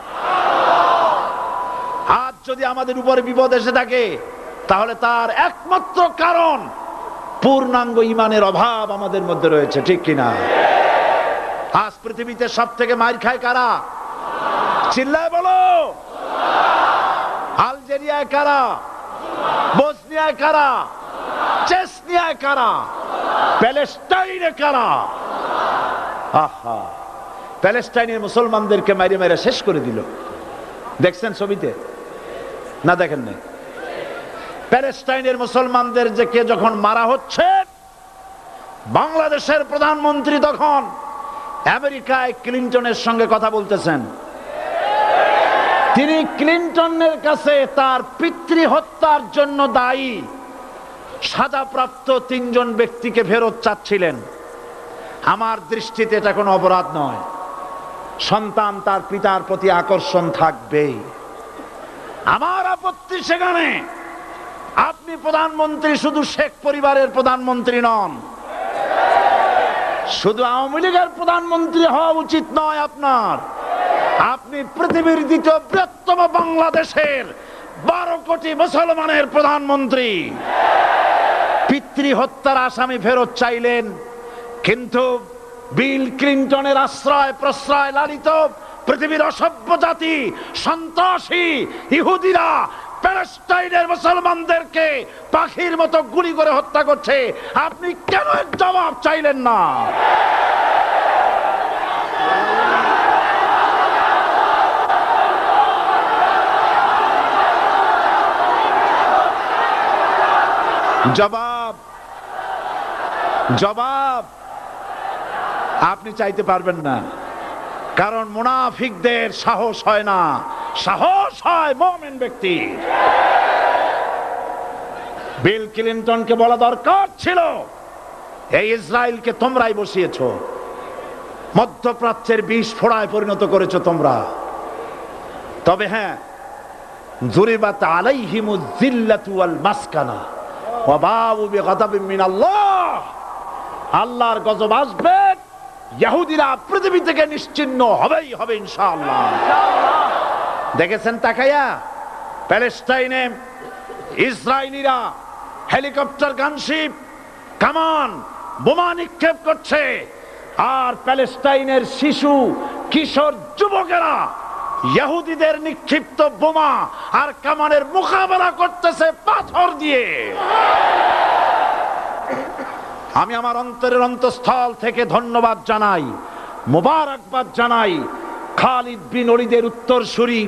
আজ যদি আমাদের উপরে বিপদ এসে থাকে, তাহলে তার একমাত্র কারণ পূর্ণাঙ্গ ঈমানের অভাব আমাদের মধ্যে রয়েছে, ঠিক কিনা? আজ পৃথিবীতে সব থেকে মার খায় কারা? চিল্লায় বলো। আলজেরিয়ায় কারা? বসনিয়ায় কারা? চেচনিয়ায় কারা? প্যালেস্টাইনে কারা? আহা, প্যালেস্টাইনের মুসলমানদেরকে মারি মেরে শেষ করে দিল। দেখছেন ছবিতে না? দেখেন নাই? প্যালেস্টাইনের মুসলমানদের যে কে যখন মারা হচ্ছে, বাংলাদেশের প্রধানমন্ত্রী তখন আমেরিকায় ক্লিনটনের সঙ্গে কথা বলতেছেন। তিনি ক্লিনটনের কাছে তার পিতৃ হত্যার জন্য দায়ী সাজাপ্রাপ্ত 3 জন ব্যক্তিকে ফেরত চাচ্ছিলেন। আমার দৃষ্টিতে এটা কোনো অপরাধ নয়। সন্তান তার পিতার প্রতি আকর্ষণ থাকবেই। আমার আপত্তি সেখানে আপনি প্রধানমন্ত্রী শুধু শেখ পরিবারের প্রধানমন্ত্রী নন, শুধু আওয়ামী লীগের প্রধানমন্ত্রী হওয়া উচিত নয় আপনার। আপনি পৃথিবীর দ্বিতীয় বৃহত্তম বাংলাদেশের 12 কোটি মুসলমানের প্রধানমন্ত্রী। পিতৃ হত্যার আসামি ফেরত চাইলেন, কিন্তু বিল ক্লিনটনের আশ্রয় প্রশ্রয় লালিত পৃথিবীর অসভ্য জাতি সন্ত্রাসী ইহুদিরা প্যালেস্টাইনের মুসলমানদেরকে পাখির মতো গুলি করে হত্যা করছে। আপনি কেন এর জবাব চাইলেন না? জবাব জবাব আপনি চাইতে পারবেন না, কারণ মুনাফিকদের সাহস হয় না, সাহস হয় মুমিন ব্যক্তির। বিল ক্লিনটনকে বলা দরকার ছিল, এই ইসরায়েলকে তোমরাই বসিয়েছো, মধ্যপ্রাচ্যের বিষ ফোড়ায় পরিণত করেছো তোমরা। তবে হ্যাঁ, যুরিবাত আলাইহিমুয যিল্লাতু ওয়াল মাসকানা ওয়া বাউ বিগাদাবিন মিনাল্লাহ। আল্লাহর গজব আসবে, ইহুদিরা পৃথিবী থেকে নিশ্চিহ্ন হবেই হবে ইনশাআল্লাহ। দেখেছেন তাকায়া প্যালেস্টাইনে ইসরায়েলিরা হেলিকপ্টার, গানশিপ, কামান, বোমা নিক্ষেপ করছে, আর প্যালেস্টাইনের শিশু কিশোর যুবকেরা ইহুদিদের নিক্ষিপ্ত বোমা আর কামানের মোকাবেলা করতেছে পাথর দিয়ে। আমি আমার অন্তরের অন্তঃস্থল থেকে ধন্যবাদ জানাই, মোবারকবাদ জানাই খালিদ বিন ওলীদের উত্তরসূরি,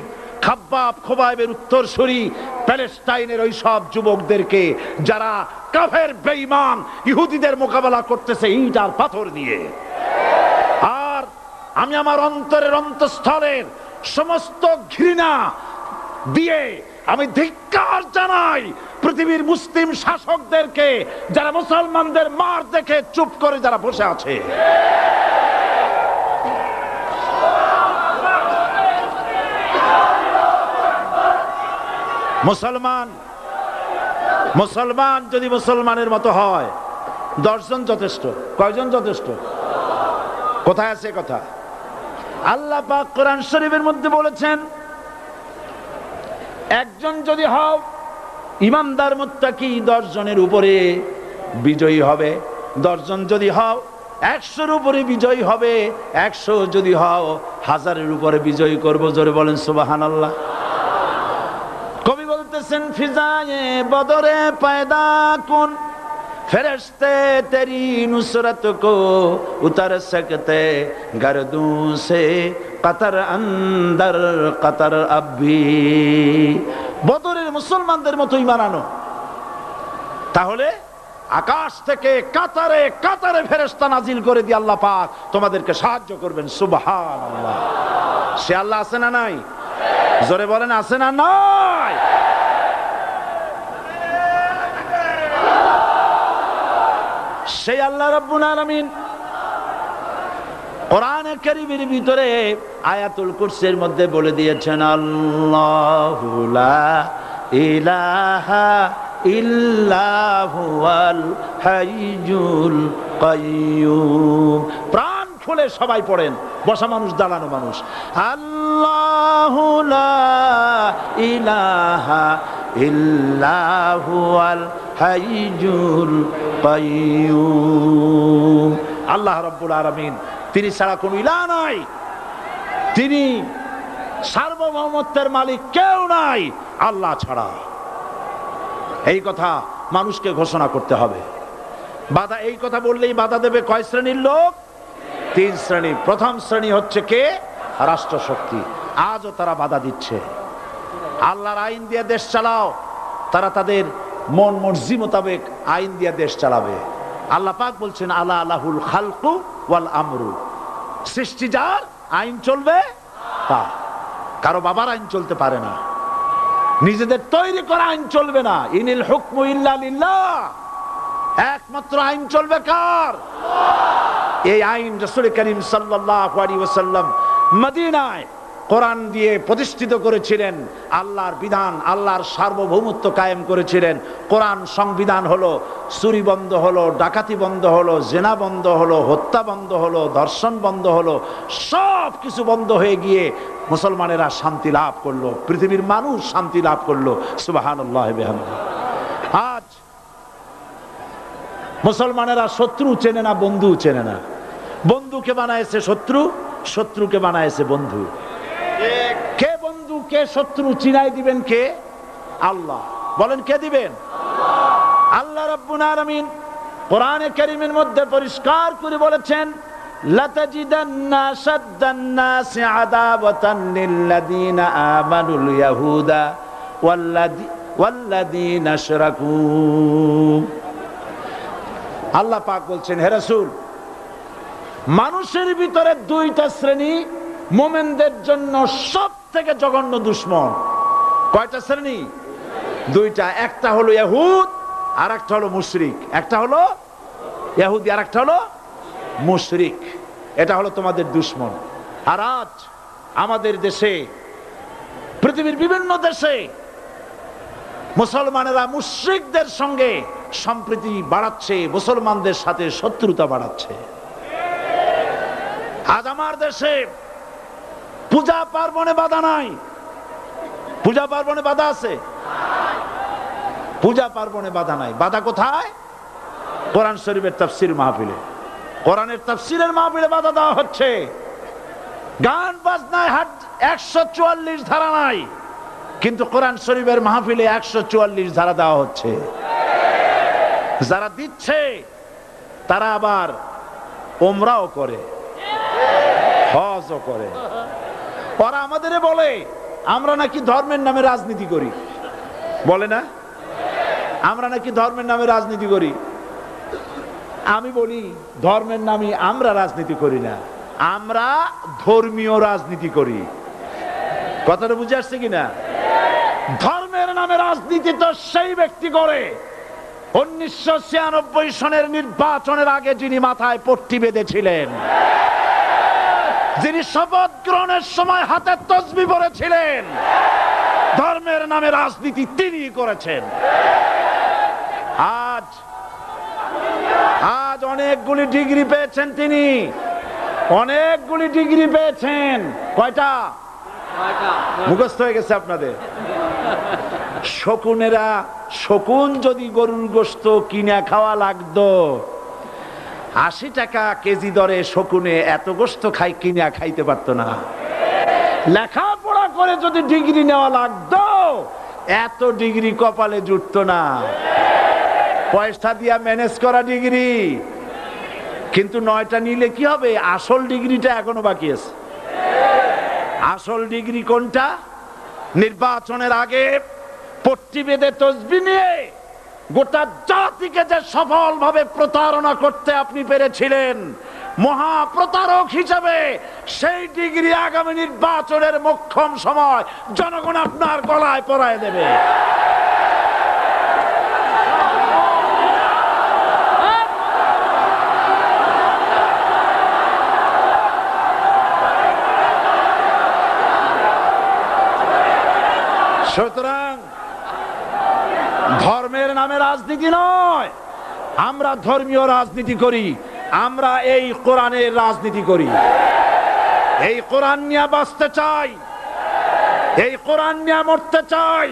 খাব্বাব খোবাইবের উত্তরসূরি প্যালেস্টাইনের ওই সব যুবকদেরকে যারা কাফের বেঈমান ইহুদিদের মোকাবেলা করতেছে ইট আর পাথর দিয়ে। আর আমি আমার অন্তরের অন্তঃস্থলের সমস্ত ঘৃণা দিয়ে আমি ধিক্কার জানাই পৃথিবীর মুসলিম শাসকদেরকে, যারা মুসলমানদের মার দেখে চুপ করে যারা বসে আছে। মুসলমান যদি মুসলমানের মতো হয়, 10 জন যথেষ্ট। কয়জন যথেষ্ট? কোথায় আছে কথা? আল্লাহ পাক কোরআন শরীফের মধ্যে বলেছেন, একজন যদি হও ইমানদার মুত্তাকি 10 জনের উপরে বিজয়ী হবে, 10 জন যদি হও 100-এর উপরে বিজয়ী হবে, 100 যদি হও 1000-এর উপরে বিজয়ী করব। জোরে বলেন সুবহানাল্লাহ। কবি বলতেছেন, ফিজায়ে বদরে পয়দা কুন ফেরেশতে তেরি নুসরত কো উতার সকতে গর্দুঁ সে কতর অন্দর কতর আবি। বদরের মুসলমানদের মতো ঈমান আনো, তাহলে আকাশ থেকে কাতারে কাতারে ফেরেশতা নাজিল করে দিয়ে আল্লাহ পাক তোমাদেরকে সাহায্য করবেন। সুবহানাল্লাহ। সে আল্লাহ আছে না নাই? জোরে বলেন, আছে না নাই? সেই আল্লাহ রাব্বুল আলামিন কোরআনে কারীমের ভিতরে আয়াতুল কুরসির মধ্যে বলে দিয়েছেন, আল্লাহু লা ইলাহা ইল্লা হুয়াল হাইয়ুল কাইয়্যুম। প্রাণ খুলে সবাই পড়েন, বসা মানুষ, দাঁড়ানো মানুষ। আল্লাহু লা ইলাহা ইল্লা হুয়াল হাইয়ুল কাইয়্যুম। আল্লাহ রাব্বুল আলামিন, তিনি ছাড়া কোনো ইলাহ নাই, তিনি সার্বভৌমত্বের মালিক কেউ নাই আল্লাহ ছাড়া। এই কথা মানুষকে ঘোষণা করতে হবে। বাধা, এই কথা বললেই বাধা দেবে কয় শ্রেণীর লোক? 3 শ্রেণী। প্রথম শ্রেণী হচ্ছে কে? রাষ্ট্রশক্তি। আজও তারা বাধা দিচ্ছে। আল্লাহর আইন দিয়ে দেশ চালাও, তারা তাদের মন মর্জি মোতাবেক আইন দিয়ে দেশ চালাবে। আল্লাহ পাক বলছেন, আলা আলাহুল খালকু ওয়াল আমরু, সৃষ্টি যার, আইন চলবে তা। কারো বাবার আইন চলতে পারে না, নিজেদের তৈরি করা আইন চলবে না। ইনিল হুকমু ইল্লা লিল্লাহ, একমাত্র আইন চলবে কার? এই আইন রাসূল করিম সাল্লাল্লাহু আলাইহি ওয়াসাল্লাম মদিনায় কোরআন দিয়ে প্রতিষ্ঠিত করেছিলেন। আল্লাহর বিধান, আল্লাহর সার্বভৌমত্ব কায়েম করেছিলেন। কোরআন সংবিধান হলো, চুরি বন্ধ হলো, ডাকাতি বন্ধ হলো, জেনা বন্ধ হলো, হত্যা বন্ধ হলো, ধর্ষণ বন্ধ হলো, সব কিছু বন্ধ হয়ে গিয়ে মুসলমানেরা শান্তি লাভ করলো, পৃথিবীর মানুষ শান্তি লাভ করলো। সুবহানাল্লাহ বিহামদিহি। আজ মুসলমানেরা শত্রু চেনে না, বন্ধু চেনে না। বন্ধুকে বানাইছে শত্রু, শত্রুকে বানাইছে বন্ধু। কে বন্ধু কে শত্রু চিনাই দিবেন কে? আল্লাহ। বলেন কে দিবেন? আল্লাহ রাব্বুল আলামিন কোরআনে কারীমের মধ্যে পরিষ্কার করে বলেছেন, লাতাজিদান্না শাদ্দান নাসি আদাওয়াতান লিল্লাযীনা আমানুল ইয়াহুদা ওয়াল্লাযীনা আশরাকু। আল্লাহ পাক বলছেন, হে রাসূল, মানুষের ভিতরে দুইটা শ্রেণী মুমিনদের জন্য সব থেকে জঘন্য দুশমন। কয়টা শ্রেণী? দুইটা। একটা হলো ইহুদ, আর একটা হলো মুশরিক। একটা হলো ইহুদি, আর একটা হলো মুশরিক। এটা হলো তোমাদের দুশমন। আর আজ আমাদের দেশে, পৃথিবীর বিভিন্ন দেশে মুসলমানেরা মুশরিকদের সঙ্গে সম্প্রীতি বাড়াচ্ছে, মুসলমানদের সাথে শত্রুতা বাড়াচ্ছে। আজ আমার দেশে পূজা পার্বণে বাধা নাই। পূজা পার্বণে বাধা আছে? পূজা পার্বণে বাধা নাই। বাধা কোথায়? কোরআন শরীফের তাফসীর মাহফিলে। কোরআনের তাফসীরের মাহফিলে বাধা দেওয়া হচ্ছে। গান বাজনায় 144 ধারা নাই, কিন্তু কোরআন শরীফের মাহফিলে 144 ধারা দেওয়া হচ্ছে। যারা দিচ্ছে তারা আবার ওমরাও করে, হজও করে। ওরা আমাদের বলে আমরা নাকি ধর্মের নামে রাজনীতি করি। বলে না? আমরা নাকি ধর্মের নামে রাজনীতি করি। আমি বলি, ধর্মের নামে আমরা রাজনীতি করি না, আমরা ধর্মীয় রাজনীতি করি। কথাটা বুঝে আসছে কিনা? ধর্মের নামে রাজনীতি তো সেই ব্যক্তি করে 1996 সনের নির্বাচনের আগে যিনি মাথায় পট্টি বেঁধেছিলেন, যিনি শপথ গ্রহণের সময় হাতে তসবিহ পরেছিলেন। ধর্মের নামে রাজনীতি তিনি করেছেন। আজ অনেকগুলি ডিগ্রি পেয়েছেন তিনি, অনেকগুলি ডিগ্রি পেয়েছেন। কয়টা? মুখস্থ হয়ে গেছে আপনাদের। শকুনেরা, শকুন যদি গরুর গোশত কিনে খাওয়া লাগতো, 80 টাকা কেজি দরে শকুনে এত গোশত কিনে খাইতে পারতো না। লেখাপড়া করে যদি ডিগ্রি নেওয়া লাগতো, এত ডিগ্রি কপালে জুটতো না। পয়সা দিয়া ম্যানেজ করা ডিগ্রি, কিন্তু 9টা নিলে কি হবে? আসল ডিগ্রিটা এখনো বাকি আছে। আসল ডিগ্রি কোনটা? নির্বাচনের আগে পট্টি বেঁধে তসবিহ নিয়ে গোটা জাতিকে যে সফলভাবে প্রতারণা করতে আপনি পেরেছিলেন, মহা প্রতারক হিসেবে সেই ডিগ্রি আগামী নির্বাচনের মোক্ষম সময় জনগণ আপনার গলায় পরায় দেবে। সুতরাং ধর্মের নামে রাজনীতি নয়, আমরা ধর্মীয় রাজনীতি করি। আমরা এই কোরআনের রাজনীতি করি। এই কোরআন নিয়ে বাঁচতে চাই, এই কোরআন নিয়ে মরতে চাই।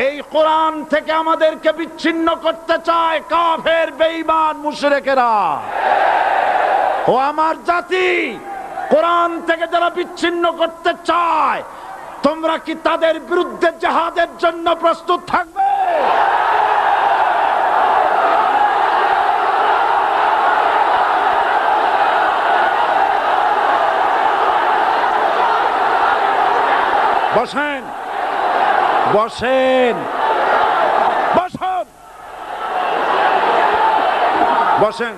এই কোরআন থেকে আমাদেরকে বিচ্ছিন্ন করতে চায় কাফের, বেঈমান, মুশরিকেরা। ও আমার জাতি, কোরআন থেকে যারা বিচ্ছিন্ন করতে চায়, তোমরা কি তাদের বিরুদ্ধে জিহাদের জন্য প্রস্তুত থাকবে? বসেন, বসেন, বসেন, বসেন,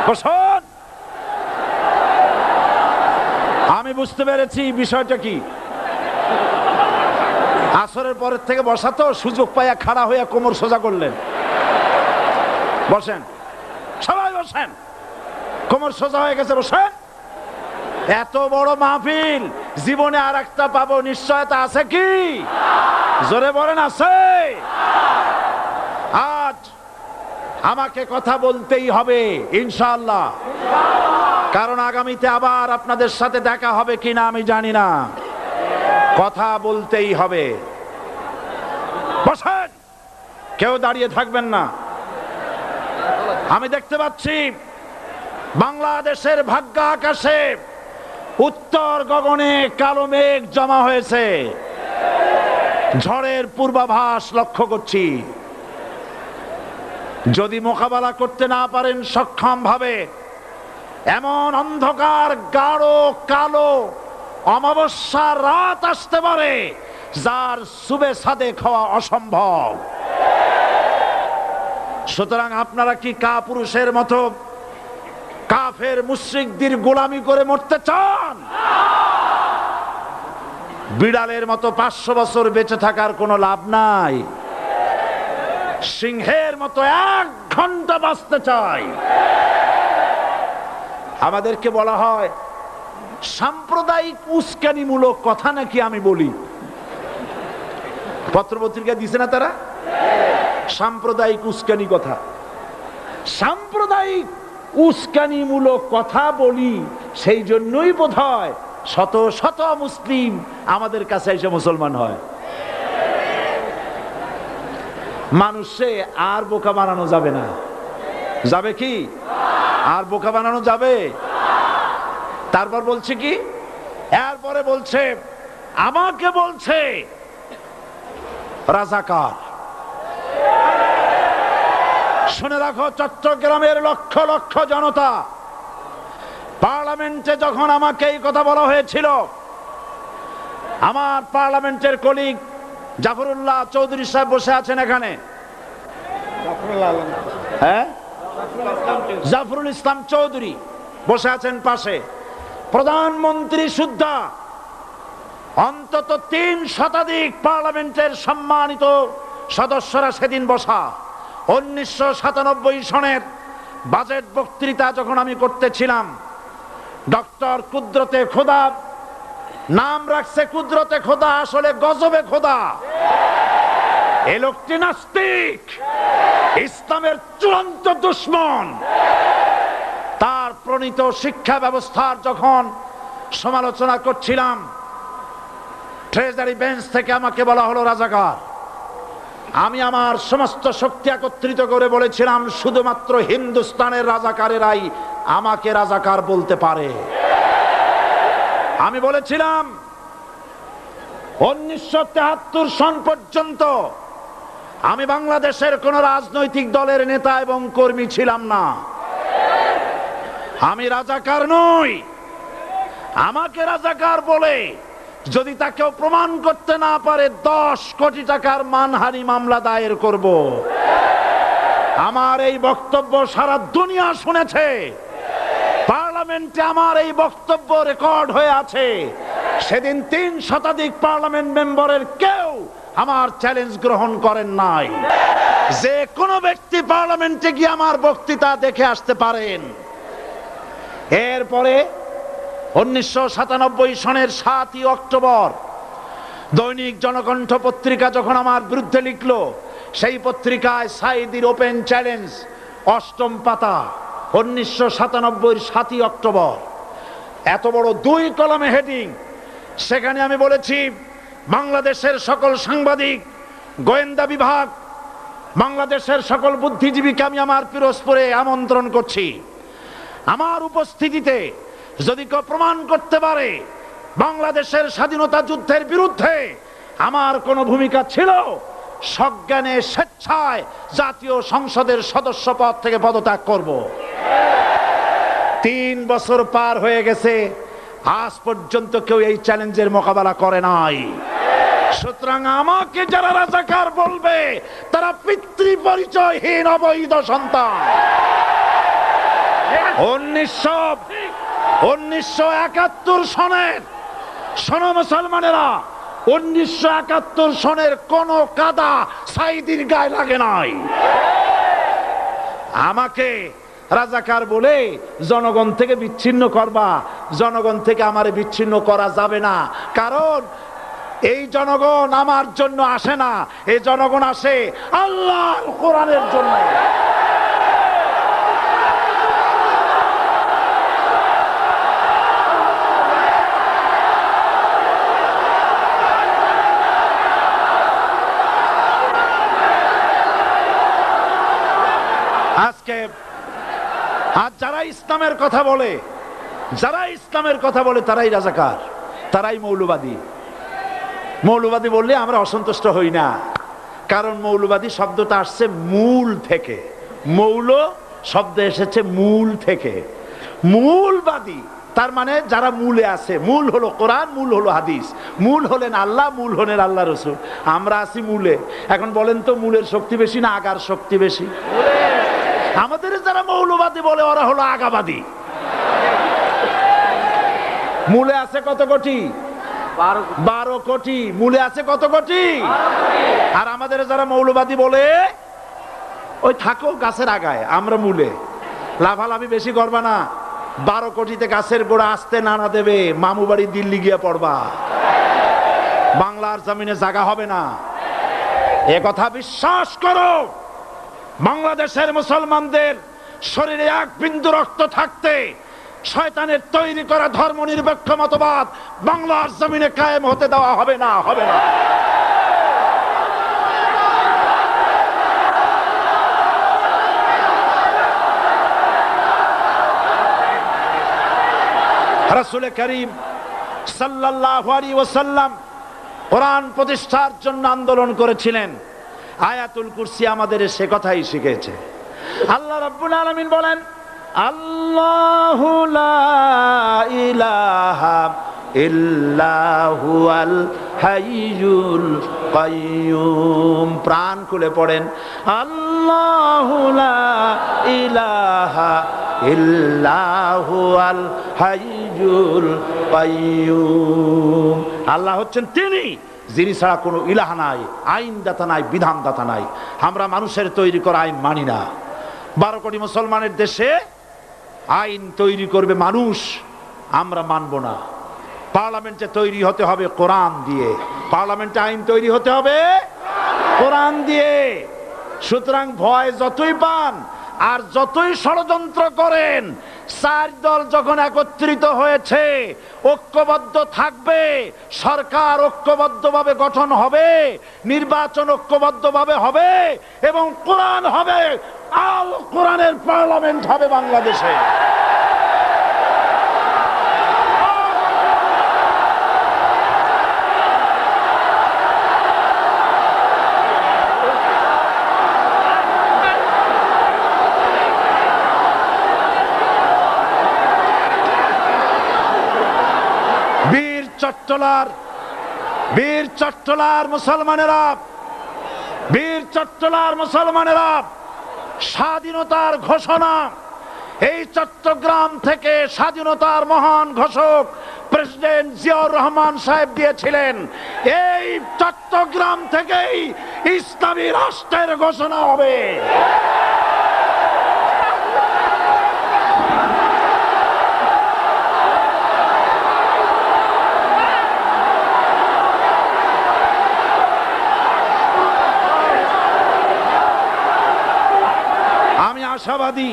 বসেন। আমি বুঝতে পেরেছি বিষয়টা কি। আসরের পরের থেকে বসা তো, সুযোগ পাইয়া খাড়া হইয়া কোমর সোজা করলেন। বসেন, সবাই বসেন, কোমর সোজা হয়ে গেছে, বসেন। এত বড় মাহফিল, জীবনে আর একটা পাবো নিশ্চয়তা আছে কি? জোরে বলেন আছে? আজ আমাকে কথা বলতেই হবে ইনশাআল্লাহ, কারণ আগামীতে আবার আপনাদের সাথে দেখা হবে কিনা আমি জানি না। কথা বলতেই হবে। বসেন, কেউ দাঁড়িয়ে থাকবেন না। আমি দেখতে পাচ্ছি বাংলাদেশের ভাগ্য আকাশে উত্তর গগনে কালো মেঘ জমা হয়েছে, ঝড়ের পূর্বাভাস লক্ষ্য করছি। যদি মোকাবেলা করতে না পারেন সক্ষম ভাবে, এমন অন্ধকার গাঢ় কালো অমাবস্যার রাত আসতে পারে যার সুবে সাদে খাওয়া অসম্ভব। সুতরাং আপনারা কি কাপুরুষের মতো কাফের মুশরিকদের গোলামি করে মরতে চান? বিড়ালের মতো 500 বছর বেঁচে থাকার কোনো লাভ নাই। সিংহের মতো 1 ঘন্টা বাঁচতে চাই। আমাদেরকে বলা হয় সাম্প্রদায়িক উস্কানিমূলক কথা নাকি আমি বলি। পত্রপত্রিকা দিছে না তারা? সাম্প্রদায়িক উস্কানি কথা, সাম্প্রদায়িক উস্কানিমূলক কথা বলি। সেই জন্যই বোধহয় শত শত মুসলিম আমাদের কাছে এসে মুসলমান হয়। মানুষে আর বোকা বানানো যাবে না। যাবে কি? আর বোকা বানানো যাবে? তারপর বলছে কি, এরপরে বলছে আমাকে বলছে রাজাকার। শুনে রাখো চট্টগ্রামের লক্ষ লক্ষ জনতা, পার্লামেন্টে যখন আমাকে এই কথা বলা হয়েছিল, আমার পার্লামেন্টের কলিগ জাফরুল্লাহ চৌধুরী সাহেব বসে আছেন এখানে। হ্যাঁ, জাফরুল ইসলাম চৌধুরী বসে আছেন পাশে। প্রধানমন্ত্রী সুদ্ধা, অন্তত 3 শতাধিক পার্লামেন্টের সম্মানিত সদস্যরা সেদিন বসা। 1997 সনের বাজেট বক্তৃতা যখন আমি করতেছিলাম, ডক্টর কুদরতে খোদা, নাম রাখছে কুদরতে খোদা, আসলে গজবে খোদা। এই লোকটি নাস্তিক, ইসলামের চূড়ান্ত দুশমন। তার প্রণীত শিক্ষা ব্যবস্থার যখন সমালোচনা করছিলাম, ট্রেজারি বেঞ্চ থেকে আমাকে বলা হলো রাজাকার। আমি আমার সমস্ত শক্তি একত্রিত করে বলেছিলাম শুধুমাত্র হিন্দুস্তানের রাজাকারেরাই আমাকে রাজাকার বলতে পারে। আমি বলেছিলাম 1973 সন পর্যন্ত আমি বাংলাদেশের কোন রাজনৈতিক দলের নেতা এবং কর্মী ছিলাম না। আমি রাজাকার নই। আমাকে রাজাকার বলে যদি তাকেও প্রমাণ করতে না পারে 10 কোটি টাকার মানহানি মামলা দায়ের করব। আমার এই বক্তব্য সারা দুনিয়া শুনেছে। পার্লামেন্টে আমার এই বক্তব্য রেকর্ড হয়ে আছে। সেদিন 3 শতাধিক পার্লামেন্ট মেম্বারের কেউ আমার চ্যালেঞ্জ গ্রহণ করেন নাই। যে কোনো ব্যক্তি পার্লামেন্টে গিয়ে আমার বক্তৃতা দেখে আসতে পারেন। এরপরে 1997 সনের 7 অক্টোবর দৈনিক জনকণ্ঠ পত্রিকা যখন আমার বিরুদ্ধে লিখলো, সেই পত্রিকায় সাইদির ওপেন চ্যালেঞ্জ 8ম পাতা, 1997 7 অক্টোবর, এত বড় 2 কলামে হেডিং। সেখানে আমি বলেছি বাংলাদেশের সকল সাংবাদিক, গোয়েন্দা বিভাগ, বাংলাদেশের সকল বুদ্ধিজীবীকে আমি আমার পিরোজপুরে আমন্ত্রণ করছি। আমার উপস্থিতিতে যদি কেউ প্রমাণ করতে পারে বাংলাদেশের স্বাধীনতা যুদ্ধের বিরুদ্ধে আমার কোনো ভূমিকা ছিল, সজ্ঞানে স্বেচ্ছায় জাতীয় সংসদের সদস্য পদ থেকে পদত্যাগ করব। 3 বছর পার হয়ে গেছে, আজ পর্যন্ত কেউ এই চ্যালেঞ্জের মোকাবেলা করে নাই। সুতরাং আমাকে যারা রাজাকার বলবে তারা পিতৃ পরিচয়হীন অবৈধ সন্তান। 1971 সনের, শোনো মুসলমানেরা, 1971 সনের কোন কাদা সাইদির গায়ে লাগে নাই। আমাকে রাজাকার বলে জনগণ থেকে বিচ্ছিন্ন করবা, জনগণ থেকে আমারে বিচ্ছিন্ন করা যাবে না। কারণ এই জনগণ আমার জন্য আসে না, এই জনগণ আসে আল্লাহর কোরআনের জন্য। আজকে আর যারা ইসলামের কথা বলে, যারা ইসলামের কথা বলে তারাই রাজাকার, তারাই মৌলবাদী। মৌলবাদী বললে আমরা অসন্তুষ্ট হই না, কারণ মৌলবাদী শব্দটা আসছে মূল থেকে। মৌল শব্দ এসেছে মূল থেকে। মূলবাদী তার মানে যারা মূলে আছে। মূল হলো কোরআন, মূল হলো হাদিস, মূল হলেন আল্লাহ, মূল হলেন আল্লাহ রসুল। আমরা আছি মূলে। এখন বলেন তো মূলের শক্তি বেশি না আগার শক্তি বেশি? আমাদের যারা মৌলবাদী বলে ওরা হলো আগাবাদী। মূলে আছে কত কোটি? 12 কোটি। মূলে আছে কত কোটি? আর আমাদের যারা মৌলবাদী বলে ওই থাকো গাছের আগায়, আমরা মূলে। লাভালাভি বেশি করবা না, 12 কোটিতে গাছের গোড়া আসতে নানা দেবে, মামু বাড়ি দিল্লি গিয়ে পড়বা, বাংলার জমিনে জায়গা হবে না। এ কথা বিশ্বাস করো। বাংলাদেশের মুসলমানদের শরীরে এক বিন্দু রক্ত থাকতে শয়তানের তৈরি করা ধর্ম নিরপেক্ষ মতবাদ বাংলার জমিনে কায়েম হতে দেওয়া হবে না, হবে না। রাসূল করিম সাল্লাল্লাহু আলাইহি ওয়াসাল্লাম কোরআন প্রতিষ্ঠার জন্য আন্দোলন করেছিলেন। আয়াতুল কুরসি আমাদের সে কথাই শিখেছে। আল্লাহ রাব্বুল আলামিন বলেন, আল্লাহু লা ইলাহা ইল্লা হুয়াল হাইয়ুল কাইয়্যুম। প্রাণ খুলে পড়েন, আল্লাহু লা ইলাহা ইল্লা হুয়াল হাইয়ুল কাইয়্যুম। আল্লাহ হচ্ছেন তিনি, যিনি ছাড়া কোনো ইলাহ নাই, আইনদাতা নাই, বিধানদাতা নাই। আমরা মানুষের তৈরি করা আইন মানি না। 12 কোটি মুসলমানের দেশে আইন তৈরি করবে মানুষ, আমরা মানব না। পার্লামেন্টে তৈরি হতে হবে কোরআন দিয়ে, পার্লামেন্টে আইন তৈরি হতে হবে কোরআন দিয়ে। সুতরাং ভয় যতই পান আর যতই ষড়যন্ত্র করেন, 4 দল যখন একত্রিত হয়েছে, ঐক্যবদ্ধ থাকবে, সরকার ঐক্যবদ্ধভাবে গঠন হবে, নির্বাচন ঐক্যবদ্ধভাবে হবে এবং কোরআন হবে, আল কোরআনের পার্লামেন্ট হবে বাংলাদেশে। বীর চট্টলার মুসলমানেরা, বীর চট্টলার মুসলমানেরা স্বাধীনতার ঘোষণা এই চট্টগ্রাম থেকে স্বাধীনতার মহান ঘোষক প্রেসিডেন্ট জিয়াউর রহমান সাহেব দিয়েছিলেন। এই চট্টগ্রাম থেকেই ইসলামী রাষ্ট্রের ঘোষণা হবে। আশাবাদী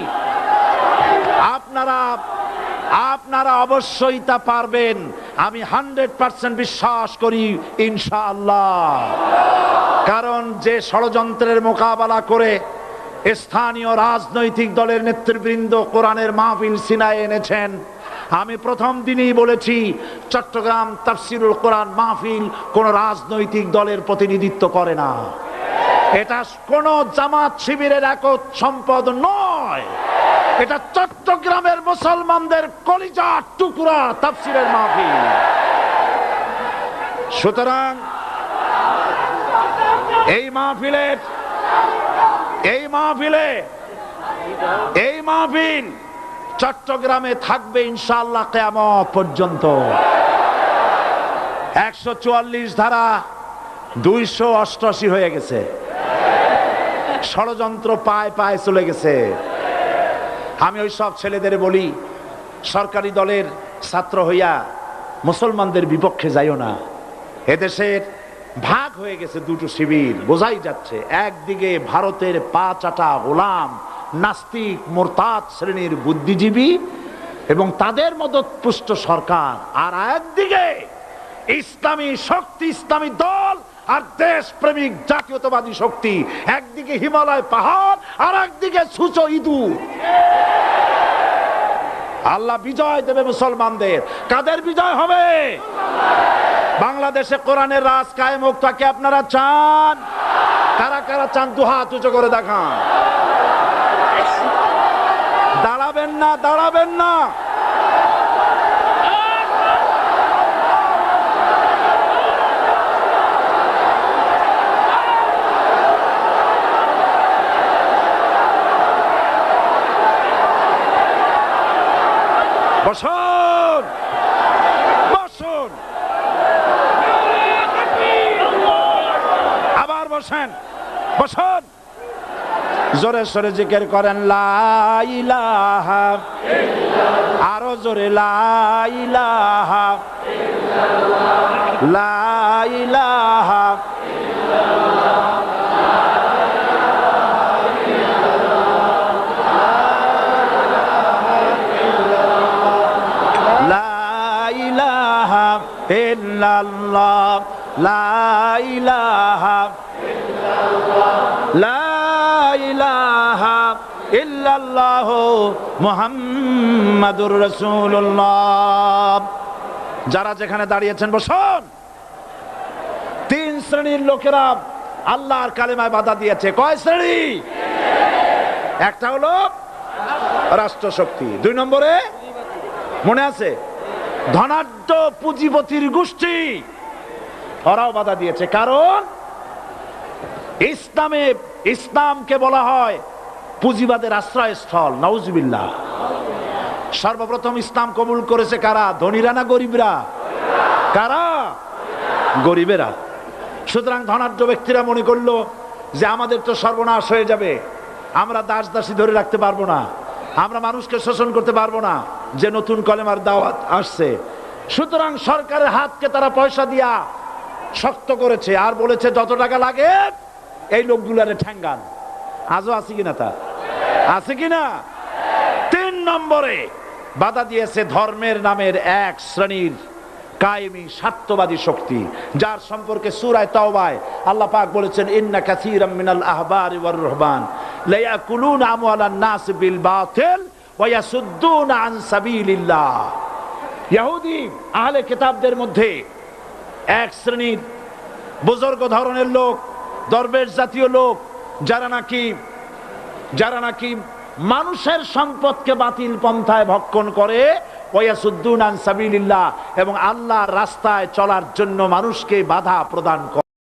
আপনারা অবশ্যই তা পারবেন। আমি 100% বিশ্বাস করি ইনশাআল্লাহ। কারণ যে ষড়যন্ত্রের মোকাবেলা করে স্থানীয় রাজনৈতিক দলের নেতৃবৃন্দ কোরআনের মাহফিল সিনায় এনেছেন, আমি প্রথম দিনই বলেছি চট্টগ্রাম তাফসিরুল কোরআন মাহফিল কোন রাজনৈতিক দলের প্রতিনিধিত্ব করে না। এটা কোন জামাত শিবিরের একক সম্পদ নয়, এটা চট্টগ্রামের মুসলমানদের কলিজার টুকরা তাফসিরের মাহফিল। সুতরাং এই মাহফিল চট্টগ্রামে থাকবে ইনশাআল্লাহ কিয়ামত পর্যন্ত। 144 ধারা 288 হয়ে গেছে, ষড়যন্ত্র পায় পায় চলে গেছে। আমি ওই সব ছেলেদের বলি, সরকারি দলের ছাত্র হইয়া মুসলমানদের বিপক্ষে যাইও না। এদেশের ভাগ হয়ে গেছে দুটো শিবির, বোঝাই যাচ্ছে। একদিকে ভারতের পা চাটা গোলাম নাস্তিক মোরতাদ শ্রেণীর বুদ্ধিজীবী এবং তাদের মদতপুষ্ট সরকার, আর একদিকে ইসলামী শক্তি, ইসলামী দল আর দেশ প্রেমিক জাতীয়তাবাদী শক্তি। একদিকে হিমালয় পাহাড় আর একদিকে সূচ ইঁদুর। আল্লাহ বিজয় দেবে মুসলমানদের। কাদের বিজয় হবে? বাংলাদেশে কোরআনের রাজ কায়েম হোক, তাকে আপনারা চান? কারা কারা চান দু হাত উঁচু করে দেখান। দাঁড়াবেন না, দাঁড়াবেন না। বসুন, বসুন, আবার বসেন, বসুন। জোরে সরে জিকির করেন লা ইলাহা ইল্লাল্লাহ, আরো জোরে লা ইলাহা ইল্লাল্লাহ, লা ইলাহা ইল্লাল্লাহ, ইল্লাল্লাহ, লা ইলাহা ইল্লাল্লাহ, লা ইলাহা ইল্লাল্লাহ মুহাম্মাদুর রাসূলুল্লাহ। যারা যেখানে দাঁড়িয়েছেন বসুন। তিন শ্রেণীর লোকেরা আল্লাহর কালেমায় বাধা দিয়েছে। কয় শ্রেণী? একটা হলো রাষ্ট্রশক্তি, 2 নম্বরে মনে আছে ধনাঢ্য পুঁজিপতির গোষ্ঠী, ওরাও বাধা দিয়েছে। কারণ ইসলামকে বলা হয় পুঁজিবাদের আশ্রয়স্থল। নাউজুবিল্লাহ। সর্বপ্রথম ইসলাম কবুল করেছে কারা? ধনীরা না গরিবরা? কারা? গরিবেরা। সুতরাং ধনাঢ্য ব্যক্তিরা মনে করলো যে আমাদের তো সর্বনাশ হয়ে যাবে, আমরা দাস দাসী ধরে রাখতে পারবো না, আমরা মানুষকে শোষণ করতে পারবো না, যে নতুন কলেমার দাওয়াত আসছে। সুতরাং সরকারের হাতকে তারা পয়সা দিয়া শক্ত করেছে আর বলেছে যত টাকা লাগে এই লোকগুলারে ঠ্যাঙ্গান। আজও আছে কিনা? তা আছে কিনা? 3 নম্বরে বাধা দিয়েছে ধর্মের নামের এক শ্রেণীর কায়েমি স্বার্থবাদী শক্তি, যার সম্পর্কে সূরা তাওবায় আল্লাহ পাক বলেছেন ইন্না কাসীরাম মিনাল আহবারি ওয়ার রুহবান লা ইয়াকুলুনা আমওয়ালান নাস বিল বাতিল ওয়া ইয়াসুদ্দুনা আন সাবিলিল্লাহ। ইহুদি আহলে কিতাবদের মধ্যে এক শ্রেণীর বুজুর্গ ধরনের লোক, দরবেশ জাতীয় লোক, যারা নাকি মানুষের সম্পদকে বাতিল পন্থায় ভক্ষণ করে, ওয়ায়াসুদ্দুনা আন সাবিলিল্লাহ, এবং আল্লাহর রাস্তায় চলার জন্য মানুষকে বাধা প্রদান করে।